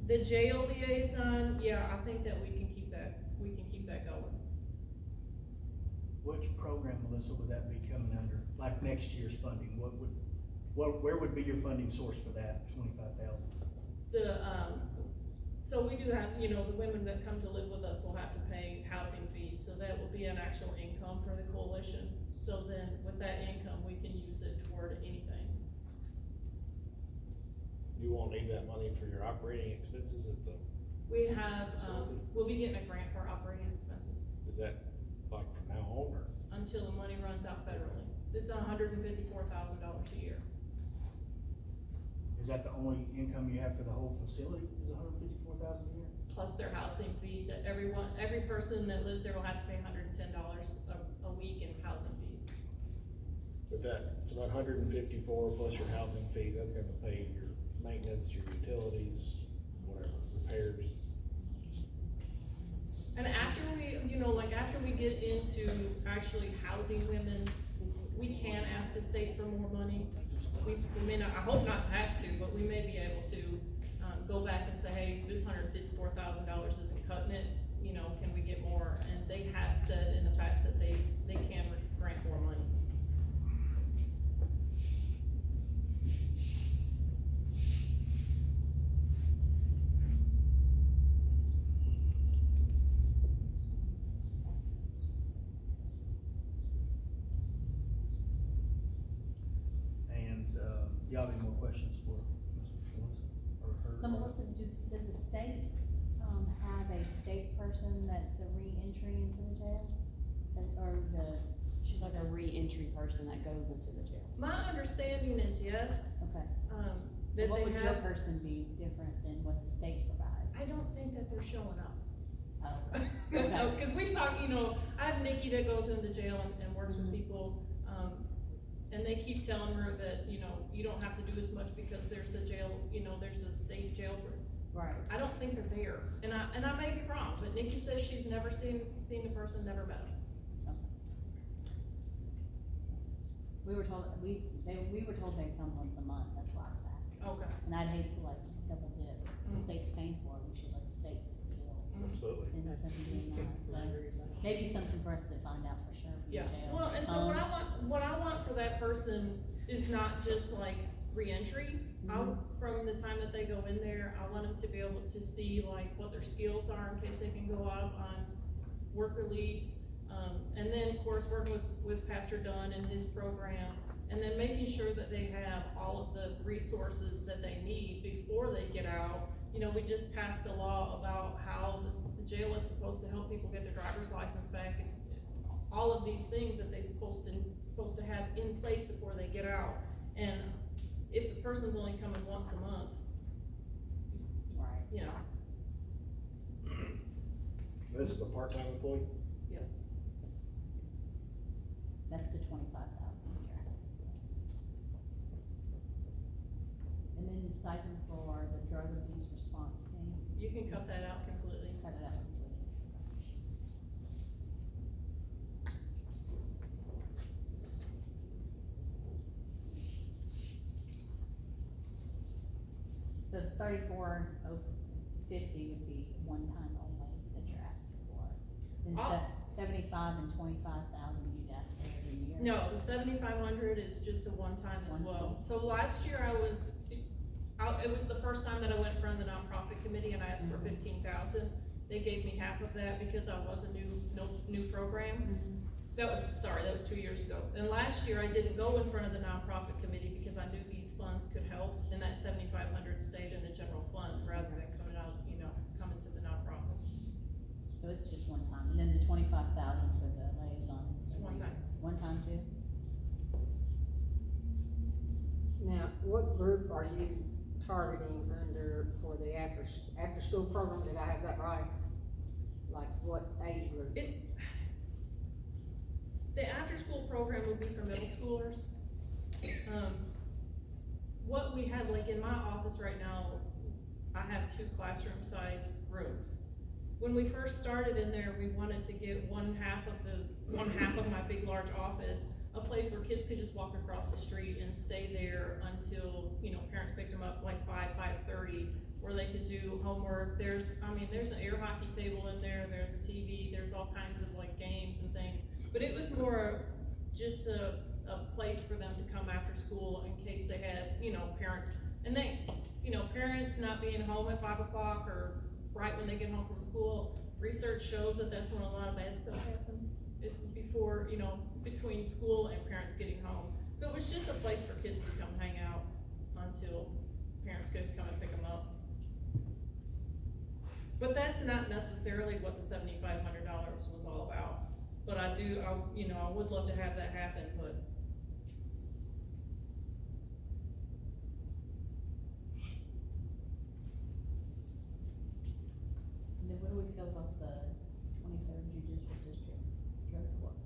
[SPEAKER 11] The jail liaison, yeah, I think that we can keep that going.
[SPEAKER 8] Which program, Melissa, would that be coming under, like next year's funding? Where would be your funding source for that, 25,000?
[SPEAKER 11] So we do have, you know, the women that come to live with us will have to pay housing fees, so that will be an actual income for the coalition. So then with that income, we can use it toward anything.
[SPEAKER 10] You won't need that money for your operating expenses at the,
[SPEAKER 11] We have,
[SPEAKER 10] Facility?
[SPEAKER 11] we'll be getting a grant for operating expenses
[SPEAKER 10] is that like from now on, or?
[SPEAKER 11] until the money runs out federally. It's $154,000 a year.
[SPEAKER 8] Is that the only income you have for the whole facility, is $154,000 a year?
[SPEAKER 11] Plus their housing fees, that every person that lives there will have to pay $110 a week in housing fees.
[SPEAKER 10] But so that 154 plus your housing fees, that's gonna pay your maintenance, your utilities, whatever, repairs.
[SPEAKER 11] And after after we get into actually housing women, we can ask the state for more money. We may not, I hope not to have to, but we may be able to, go back and say, hey, this $154,000 isn't cutting it, you know, can we get more? And they have said in the past that they can grant more money.
[SPEAKER 8] Y'all have any more questions for Melissa or her?
[SPEAKER 2] So Melissa, does the state, have a state person that's a re-entry into the jail? Or
[SPEAKER 12] She's like a re-entry person that goes into the jail.
[SPEAKER 11] My understanding is yes,
[SPEAKER 9] Okay. So
[SPEAKER 11] that
[SPEAKER 9] what
[SPEAKER 11] they
[SPEAKER 9] would your
[SPEAKER 11] have,
[SPEAKER 9] person be different than what the state provides?
[SPEAKER 11] I don't think that they're showing up.
[SPEAKER 9] Oh,
[SPEAKER 11] No, cause we've talked, you know, I have Nikki that goes into jail and works with
[SPEAKER 9] Mhm.
[SPEAKER 11] people, and they keep telling her that, you know, you don't have to do as much because there's a jail, you know, there's a state jail.
[SPEAKER 9] right.
[SPEAKER 11] I don't think they're there, and I may be wrong, but Nikki says she's never seen the person, never met them.
[SPEAKER 9] We were told, we were told they'd come once a month, that's why I was asking.
[SPEAKER 11] Okay.
[SPEAKER 9] And I'd hate to like double dip, the
[SPEAKER 11] Mm.
[SPEAKER 9] state's paying for it, we should let the state deal.
[SPEAKER 10] Absolutely.
[SPEAKER 9] And something being not, so maybe something for us to find out for sure from the
[SPEAKER 11] Yeah,
[SPEAKER 9] jail.
[SPEAKER 11] well, and so what I want for that person is not just like reentry. From the time that they go in there, I want them to be able to see like what their skills are in case they can go out on work release. And then, of course, working with Pastor Dunn and his program, and then making sure that they have all of the resources that they need before they get out. You know, we just passed a law about how the jail is supposed to help people get their driver's license back, and all of these things that they're supposed to have in place before they get out. And if the person's only coming once a month,
[SPEAKER 9] Right.
[SPEAKER 11] you know,
[SPEAKER 10] This is a part-time employee?
[SPEAKER 11] yes.
[SPEAKER 9] That's the 25,000 track. And then the stipend for the drug abuse response team,
[SPEAKER 11] You can cut that out completely.
[SPEAKER 9] cut it out completely. So 34,050 would be one time only that you're asking for. Then
[SPEAKER 11] Oh.
[SPEAKER 9] 75 and 25,000 you'd ask for every year.
[SPEAKER 11] No, the 7,500 is just a one-time as well. So last year it was the first time that I went in front of the nonprofit committee and I asked for 15,000. They gave me half of that because I was a new program. That was 2 years ago. And last year I didn't go in front of the nonprofit committee because I knew these funds could help, and that 7,500 stayed in the general fund rather than coming out, you know, coming to the nonprofit.
[SPEAKER 9] So it's just one time, and then the 25,000 for the liaison is
[SPEAKER 11] It's one time.
[SPEAKER 9] One time too?
[SPEAKER 1] Now, what group are you targeting for the after-school program? Did I have that right? Like what age group?
[SPEAKER 11] The after-school program would be for middle schoolers. What we have, like in my office right now, I have 2 classroom-sized rooms. When we first started in there, we wanted to get one half of my big, large office, a place where kids could just walk across the street and stay there until, you know, parents picked them up like 5:30, where they could do homework. There's an air hockey table in there, there's a TV, there's all kinds of like games and things. But it was more just a place for them to come after school in case they had, you know, parents. And parents not being home at 5 o'clock or right when they get home from school. Research shows that that's when a lot of bad stuff happens, is before, you know, between school and parents getting home. So it was just a place for kids to come hang out until parents could come and pick them up. But that's not necessarily what the $7,500 was all about. But I would love to have that happen, but.
[SPEAKER 9] And then what do we feel about the 23rd Judicial District drug court?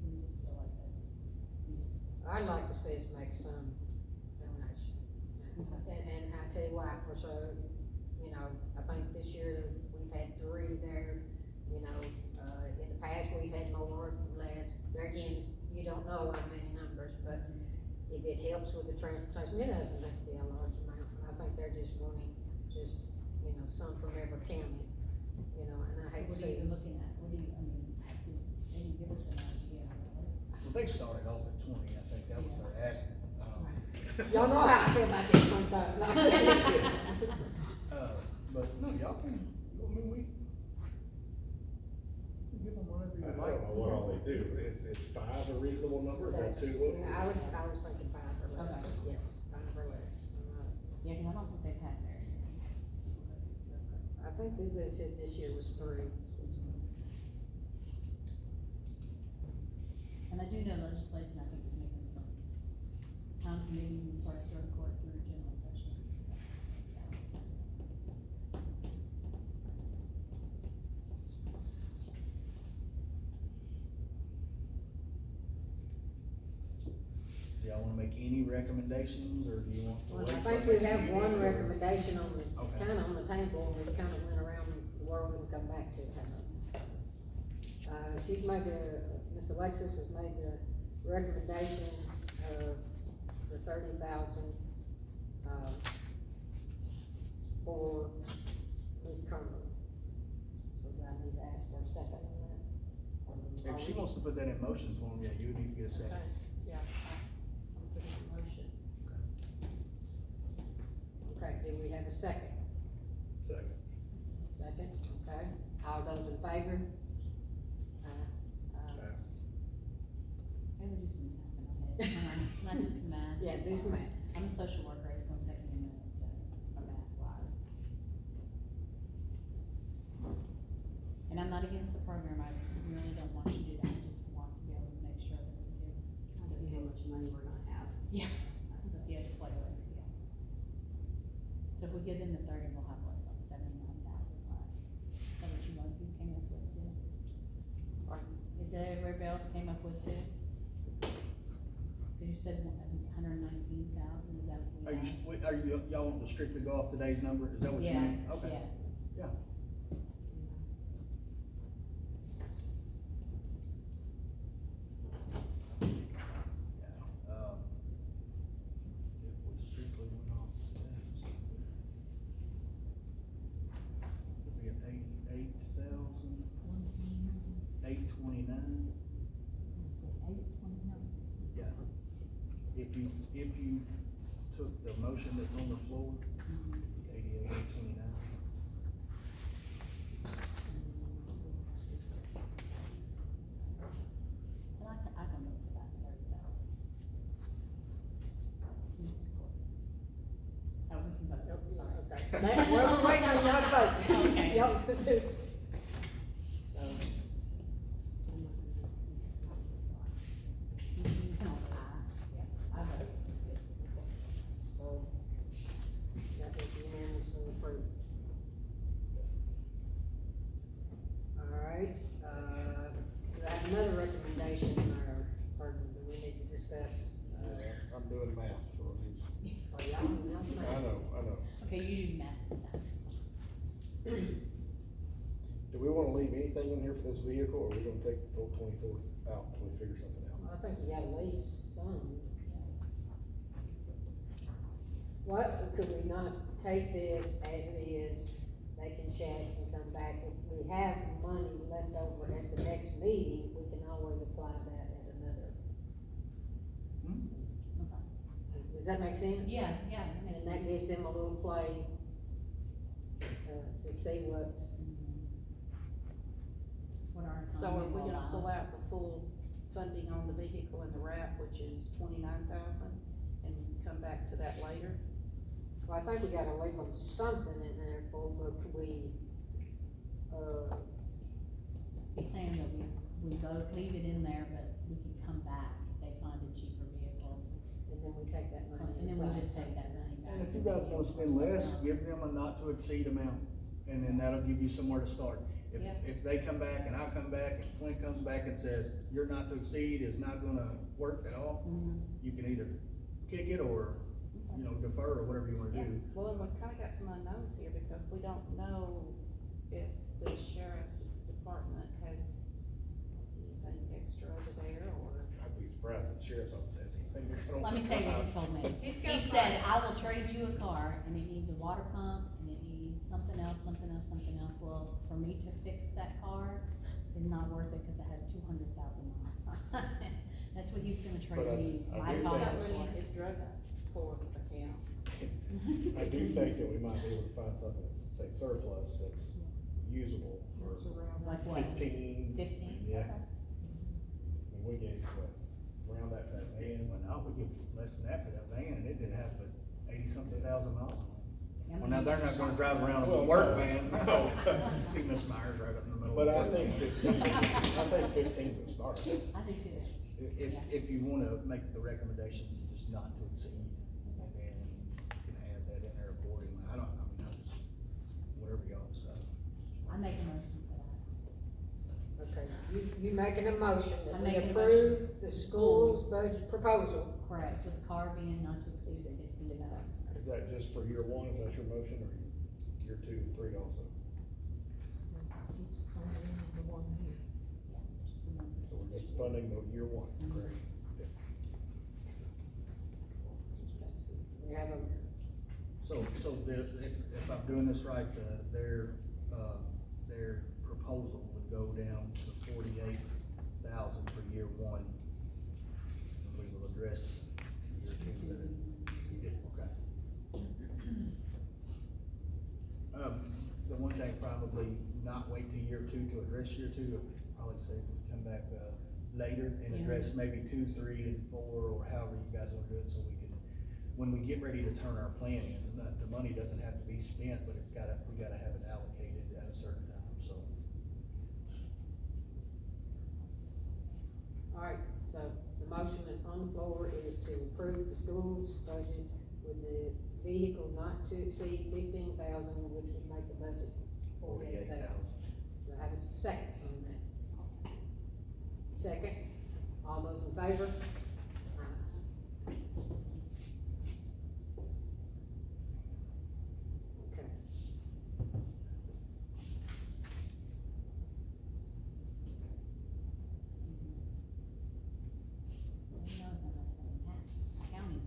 [SPEAKER 9] Do we just feel like
[SPEAKER 1] I'd like to see us make some donation. And I tell you why, for so, you know, I think this year we've had 3 there, you know, in the past we've had more, less. There again, you don't know how many numbers, but if it helps with the transportation, it doesn't have to be a large amount. And I think they're just wanting, you know, some from every county, you know, and I hate to
[SPEAKER 9] what are
[SPEAKER 1] see.
[SPEAKER 9] you looking at? They didn't give us an idea, really.
[SPEAKER 8] Well, they started off at 20, I think that was their asking.
[SPEAKER 1] Y'all know how I feel about this one,
[SPEAKER 8] But no, y'all can, I mean, we can give them whatever
[SPEAKER 10] I
[SPEAKER 8] you
[SPEAKER 10] don't
[SPEAKER 8] like.
[SPEAKER 10] know what all they do. Is 5 a reasonable number? Is that 2?
[SPEAKER 1] I was thinking 5 or less,
[SPEAKER 9] Okay.
[SPEAKER 1] yes, 5 or less.
[SPEAKER 9] Yeah, cause I don't think they've had very many.
[SPEAKER 1] I think they said this year was 3.
[SPEAKER 9] And I do new legislation, I think, is making some time for meetings and start through court through general sessions.
[SPEAKER 8] Do y'all wanna make any recommendations, or do you want to
[SPEAKER 1] Well,
[SPEAKER 8] wait
[SPEAKER 1] I
[SPEAKER 8] for
[SPEAKER 1] think
[SPEAKER 8] the
[SPEAKER 1] we
[SPEAKER 8] next
[SPEAKER 1] have
[SPEAKER 8] meeting,
[SPEAKER 1] one
[SPEAKER 8] or-
[SPEAKER 1] recommendation on the,
[SPEAKER 8] Okay.
[SPEAKER 1] kinda on the table, and we kinda went around the world and come back to it. She's made Ms. Alexis has made the recommendation of the 30,000, for Ms. Kermit. So do I need to ask for a second on that? Or do-
[SPEAKER 8] If she wants to put that in motion for me, yeah, you would need to get a second.
[SPEAKER 5] Okay, yeah, I'm putting a motion.
[SPEAKER 1] Okay, do we have a second?
[SPEAKER 10] Second.
[SPEAKER 1] Second, okay, all those in favor?
[SPEAKER 9] Maybe do some math in my head. Can I do some math?
[SPEAKER 1] Yeah, do some math.
[SPEAKER 9] I'm a social worker, it's gonna take me a minute to, for math wise. And I'm not against the program, I really don't want you to do that, I just want to be able to make sure that we do.
[SPEAKER 12] I see how much money we're gonna have.
[SPEAKER 9] Yeah. But you have to play with it, yeah. So if we give them the 30, we'll have what, like 79,000 left. Is that what you came up with too?
[SPEAKER 5] Pardon?
[SPEAKER 9] Is that everybody else came up with too? Cause you said 119,000, is that what
[SPEAKER 8] Are
[SPEAKER 9] we
[SPEAKER 8] you,
[SPEAKER 9] have?
[SPEAKER 8] are you, y'all want to strictly go off today's number, is that what you
[SPEAKER 9] Yes,
[SPEAKER 8] mean? Okay.
[SPEAKER 9] yes.
[SPEAKER 8] Yeah. If we strictly went off today's number, it'd be at 828. Yeah. If you took the motion that's on the floor, 829.
[SPEAKER 9] And I can vote for that, 30,000. Oh, we can vote, sorry.
[SPEAKER 1] Okay, that, well, we're waiting on y'all to vote.
[SPEAKER 9] Okay.
[SPEAKER 1] Y'all was gonna do. So,
[SPEAKER 9] Yeah, I vote, that's good.
[SPEAKER 1] so, that was unanimously approved. Alright, I have another recommendation, or do we need to discuss?
[SPEAKER 10] I'm doing math, so it needs.
[SPEAKER 1] Oh, y'all,
[SPEAKER 10] I know.
[SPEAKER 9] Okay, you do math this time.
[SPEAKER 10] Do we wanna leave anything in here for this vehicle, or are we gonna take the full 24 out until we figure something out?
[SPEAKER 1] I think you gotta leave some. What, could we not take this as it is, they can check and come back, if we have money left over at the next meeting, we can always apply that at another. Does that make sense?
[SPEAKER 9] Yeah, that makes
[SPEAKER 1] And that
[SPEAKER 9] sense.
[SPEAKER 1] gives them a little play, to see what,
[SPEAKER 9] What our
[SPEAKER 5] So are we
[SPEAKER 9] economy
[SPEAKER 5] gonna pull
[SPEAKER 9] allows.
[SPEAKER 5] out the full funding on the vehicle and the wrap, which is 29,000, and come back to that later?
[SPEAKER 1] well, I think we gotta leave them something in there for, but could we,
[SPEAKER 9] He's saying that we both leave it in there, but we can come back if they find a cheaper vehicle.
[SPEAKER 1] and then we take that money.
[SPEAKER 9] And then we just take that money back.
[SPEAKER 8] And if you guys wanna spend less, give them a not to exceed amount, and then that'll give you somewhere to start.
[SPEAKER 9] Yeah.
[SPEAKER 8] If they come back and I come back and Clint comes back and says, your not to exceed is not gonna work at all,
[SPEAKER 9] Mhm.
[SPEAKER 8] you can either kick it or, you know, defer or whatever you wanna do.
[SPEAKER 5] Well, and we've kinda got some unknowns here, because we don't know if the sheriff's department has anything extra over there, or.
[SPEAKER 10] I'd be surprised if the sheriff's office has anything. I don't
[SPEAKER 9] Let me
[SPEAKER 10] think
[SPEAKER 9] tell you
[SPEAKER 10] so.
[SPEAKER 9] what he told me.
[SPEAKER 11] He's got
[SPEAKER 9] He said, I will trade you a car and it needs a water pump and it needs something else. Well, for me to fix that car is not worth it because it has 200,000 miles on it. That's what he was gonna
[SPEAKER 10] But
[SPEAKER 9] trade me,
[SPEAKER 10] I
[SPEAKER 9] my
[SPEAKER 10] do
[SPEAKER 5] He's
[SPEAKER 9] Tahoe
[SPEAKER 5] got money in
[SPEAKER 9] for.
[SPEAKER 5] his drug court account.
[SPEAKER 10] I do think that we might be able to find something that's, say, surplus, that's usable for
[SPEAKER 9] Like what?
[SPEAKER 10] 15.
[SPEAKER 9] 15?
[SPEAKER 10] Yeah.
[SPEAKER 9] Okay.
[SPEAKER 10] I mean, we gave, what, around that van.
[SPEAKER 8] Well, now we give less than that for that van, and it didn't have but 80-something thousand miles on it.
[SPEAKER 9] Yeah,
[SPEAKER 8] Well, now, they're not gonna drive around in a
[SPEAKER 10] Well,
[SPEAKER 8] work
[SPEAKER 10] no.
[SPEAKER 8] van.
[SPEAKER 10] No.
[SPEAKER 8] See Miss Myers right up in the middle.
[SPEAKER 10] But
[SPEAKER 8] of
[SPEAKER 10] I
[SPEAKER 8] the
[SPEAKER 10] think
[SPEAKER 8] work van.
[SPEAKER 10] 15's a start.
[SPEAKER 9] I do too.
[SPEAKER 8] If you wanna make the recommendation, just not to exceed, and then you can add that in there accordingly, I mean, that's whatever y'all decide.
[SPEAKER 9] I make a motion for that.
[SPEAKER 1] Okay, you making a motion that
[SPEAKER 9] I'm
[SPEAKER 1] we
[SPEAKER 9] making a
[SPEAKER 1] approve the school's budget proposal.
[SPEAKER 9] Correct, with car being not to exceed $15,000.
[SPEAKER 10] Is that just for year one, is that your motion, or year two and three also? So we're just funding the year one, correct?
[SPEAKER 1] We have a,
[SPEAKER 8] If I'm doing this right, their proposal would go down to 48,000 for year one. And we will address year two, okay. The one thing, probably not wait till year two to address year two, probably say we come back, later and address maybe 2, 3, and 4, or however you guys wanna do it, so we can, when we get ready to turn our plan in, the money doesn't have to be spent, but we gotta have it allocated at a certain time, so.
[SPEAKER 1] alright, so the motion that's on the floor is to approve the school's budget with the vehicle not to exceed 15,000, which would make the budget 48,000. Do I have a second on that? Second, all those in favor? Aye. Okay.
[SPEAKER 9] County.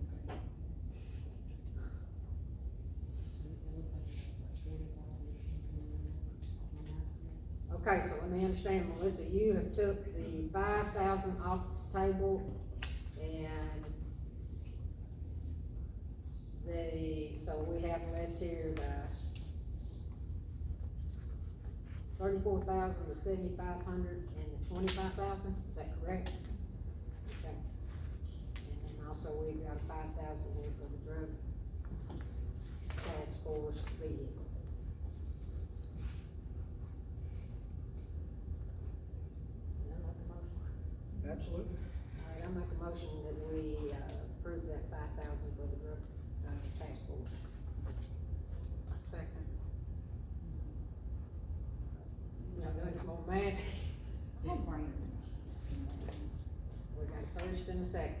[SPEAKER 1] Okay, so let me understand, Melissa, you have took the 5,000 off the table, and so we have left here the 34,000, the 7,500, and the 25,000, is that correct? Okay. And then also we've got 5,000 here for the drug task force vehicle.
[SPEAKER 8] Absolutely.
[SPEAKER 1] Alright, I make a motion that we, approve that 5,000 for the drug, task force.
[SPEAKER 5] Second.
[SPEAKER 1] Y'all doing some more math?
[SPEAKER 9] No brainer.
[SPEAKER 1] We got a first and a second.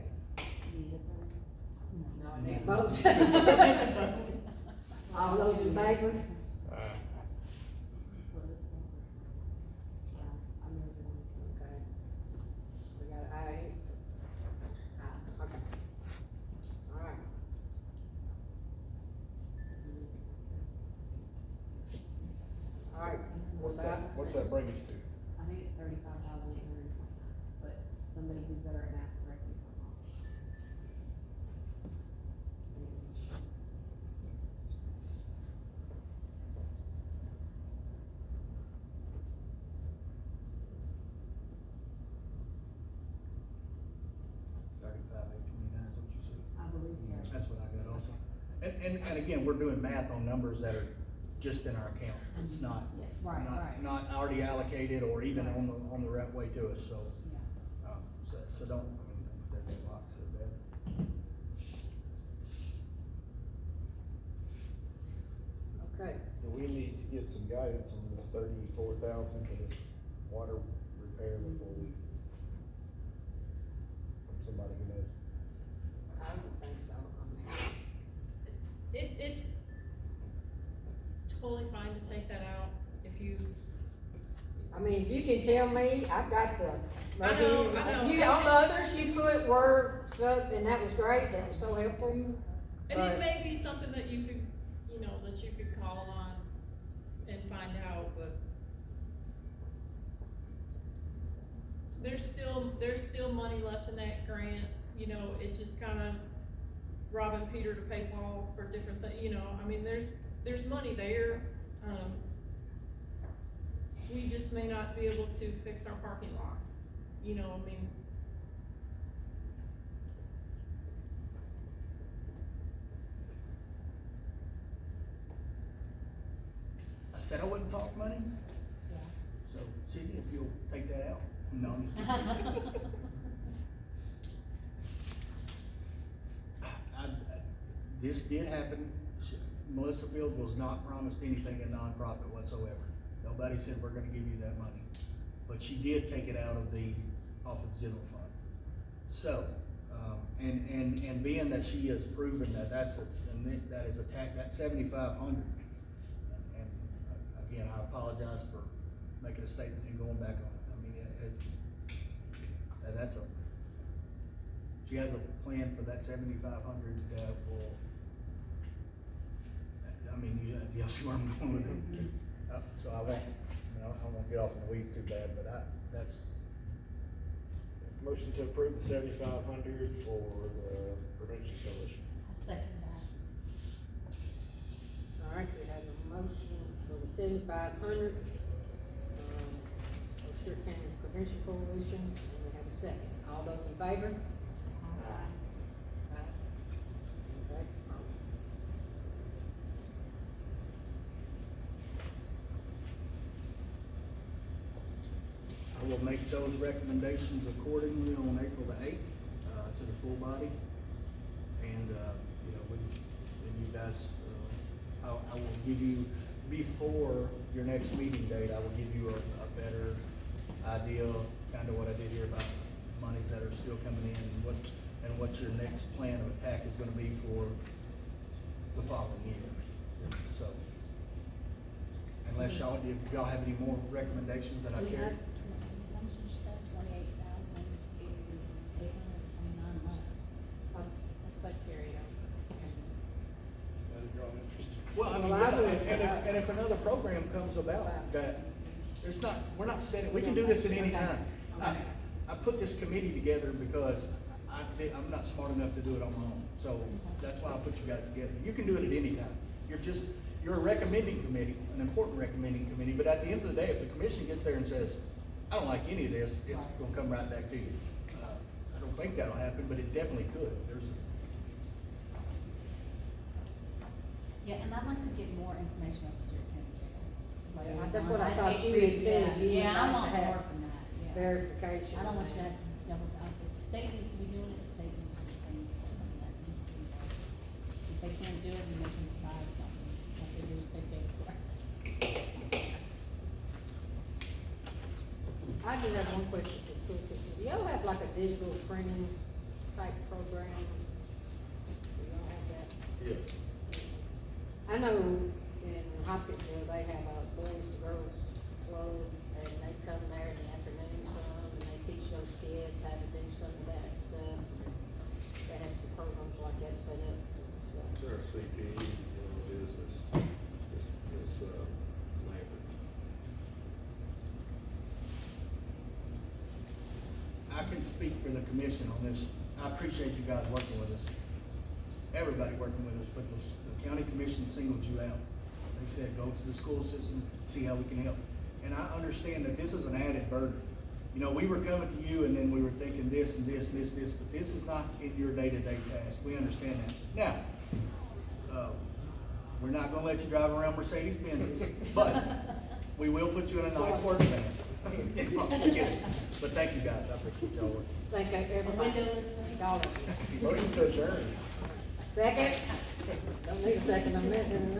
[SPEAKER 9] No,
[SPEAKER 1] I need a vote. All those in favor? Okay. We got an aye. Aye, okay. Alright. Alright,
[SPEAKER 10] What's that bring us to?
[SPEAKER 12] I think it's 35,820, but somebody who's better at math, correct me if I'm wrong. I believe so.
[SPEAKER 8] That's what I got also. And again, we're doing math on numbers that are just in our account, it's not,
[SPEAKER 9] Yes.
[SPEAKER 12] Right, right.
[SPEAKER 8] not already allocated or even on the right way to us, so.
[SPEAKER 12] Yeah.
[SPEAKER 8] So don't, I mean, that box so bad.
[SPEAKER 1] Okay,
[SPEAKER 10] Do we need to get some guidance on this 34,000 for this water repair before we, from somebody who knows?
[SPEAKER 1] I don't think so,
[SPEAKER 11] It's totally fine to take that out if you,
[SPEAKER 1] I mean, if you can tell me, I've got the.
[SPEAKER 11] I know.
[SPEAKER 1] You, on the others, you put words up, and that was great, that was so helpful.
[SPEAKER 11] and
[SPEAKER 1] Right.
[SPEAKER 11] it may be something that you could, that you could call on and find out, but there's still money left in that grant, it just kind of robbing Peter to pay Paul for different things, I mean, there's money there, we just may not be able to fix our parking lot, I mean.
[SPEAKER 8] said I wouldn't talk money.
[SPEAKER 3] Yeah.
[SPEAKER 8] So, Cindy, if you'll take that out. No, I'm just kidding. This did happen. Melissa Fields was not promised anything in nonprofit whatsoever. Nobody said, we're gonna give you that money. But she did take it out of the general fund. So, and being that she has proven that that is a tax, that's 7,500. And again, I apologize for making a statement and going back on it. I mean, she has a plan for that 7,500 that will, I mean, you see where I'm going with it. So I won't get off in the weeds too bad, but that's.
[SPEAKER 10] Motion to approve the 7,500 for the prevention coalition.
[SPEAKER 3] I second that.
[SPEAKER 1] All right, we have a motion for the 7,500, for Stewart County Prevention Coalition, and we have a second. All those in favor? Aye. Okay.
[SPEAKER 8] I will make those recommendations accordingly on April the 8th, to the full body. And, you know, when you guys, I will give you, before your next meeting date, I will give you a better idea of kind of what I did here about monies that are still coming in and what your next plan of attack is gonna be for the following years. So, unless y'all have any more recommendations that I
[SPEAKER 3] We
[SPEAKER 8] carried?
[SPEAKER 3] have, what did you say, 28,829 months. That's like carried over.
[SPEAKER 10] That'll draw interest.
[SPEAKER 8] Well, I mean,
[SPEAKER 1] Well, I
[SPEAKER 8] yeah,
[SPEAKER 1] would-
[SPEAKER 8] and if another program comes about that, it's not, we're not setting, we can do this at any time. I put this committee together because I'm not smart enough to do it on my own, so that's why I put you guys together. You can do it at any time. You're a recommending committee, an important recommending committee, but at the end of the day, if the commission gets there and says, I don't like any of this, it's gonna come right back to you. I don't think that'll happen, but it definitely could.
[SPEAKER 3] Yeah, and I'd like to get more information on Stewart County Jail. Like,
[SPEAKER 1] That's what I
[SPEAKER 3] I'd
[SPEAKER 1] thought
[SPEAKER 3] hate
[SPEAKER 1] you
[SPEAKER 3] for
[SPEAKER 1] had said, you would
[SPEAKER 3] Yeah, I
[SPEAKER 1] like
[SPEAKER 3] want
[SPEAKER 1] to have
[SPEAKER 3] more from that, yeah.
[SPEAKER 1] verification.
[SPEAKER 3] I don't want you to have double, the state needs to be doing it, the state needs to be paying for it, and that needs to be done. If they can't do it, then they can provide something, like they do, say pay for it.
[SPEAKER 1] I do have one question for the school system. Do y'all have like a digital printing type program? Do y'all have that?
[SPEAKER 10] Yes.
[SPEAKER 1] I know in Hopkinsville, they have a boys to girls club, and they come there in the afternoon some, and they teach those kids how to do some of that stuff. They have some programs like that set up and stuff.
[SPEAKER 4] They're a CTE business, this Lambert.
[SPEAKER 8] I can speak for the commission on this. I appreciate you guys working with us. Everybody working with us, but the county commission singled you out. They said, go to the school system, see how we can help. And I understand that this is an added burden. You know, we were coming to you and then we were thinking this and this, but this is not in your day-to-day task. We understand that. Now, we're not gonna let you drive around Mercedes Benzes, but we will put you in a nice work van. But thank you guys, I appreciate y'all working.
[SPEAKER 1] Thank everybody. All of you.
[SPEAKER 10] Motion to adjourn.
[SPEAKER 1] Second? Don't need a second, I'm in.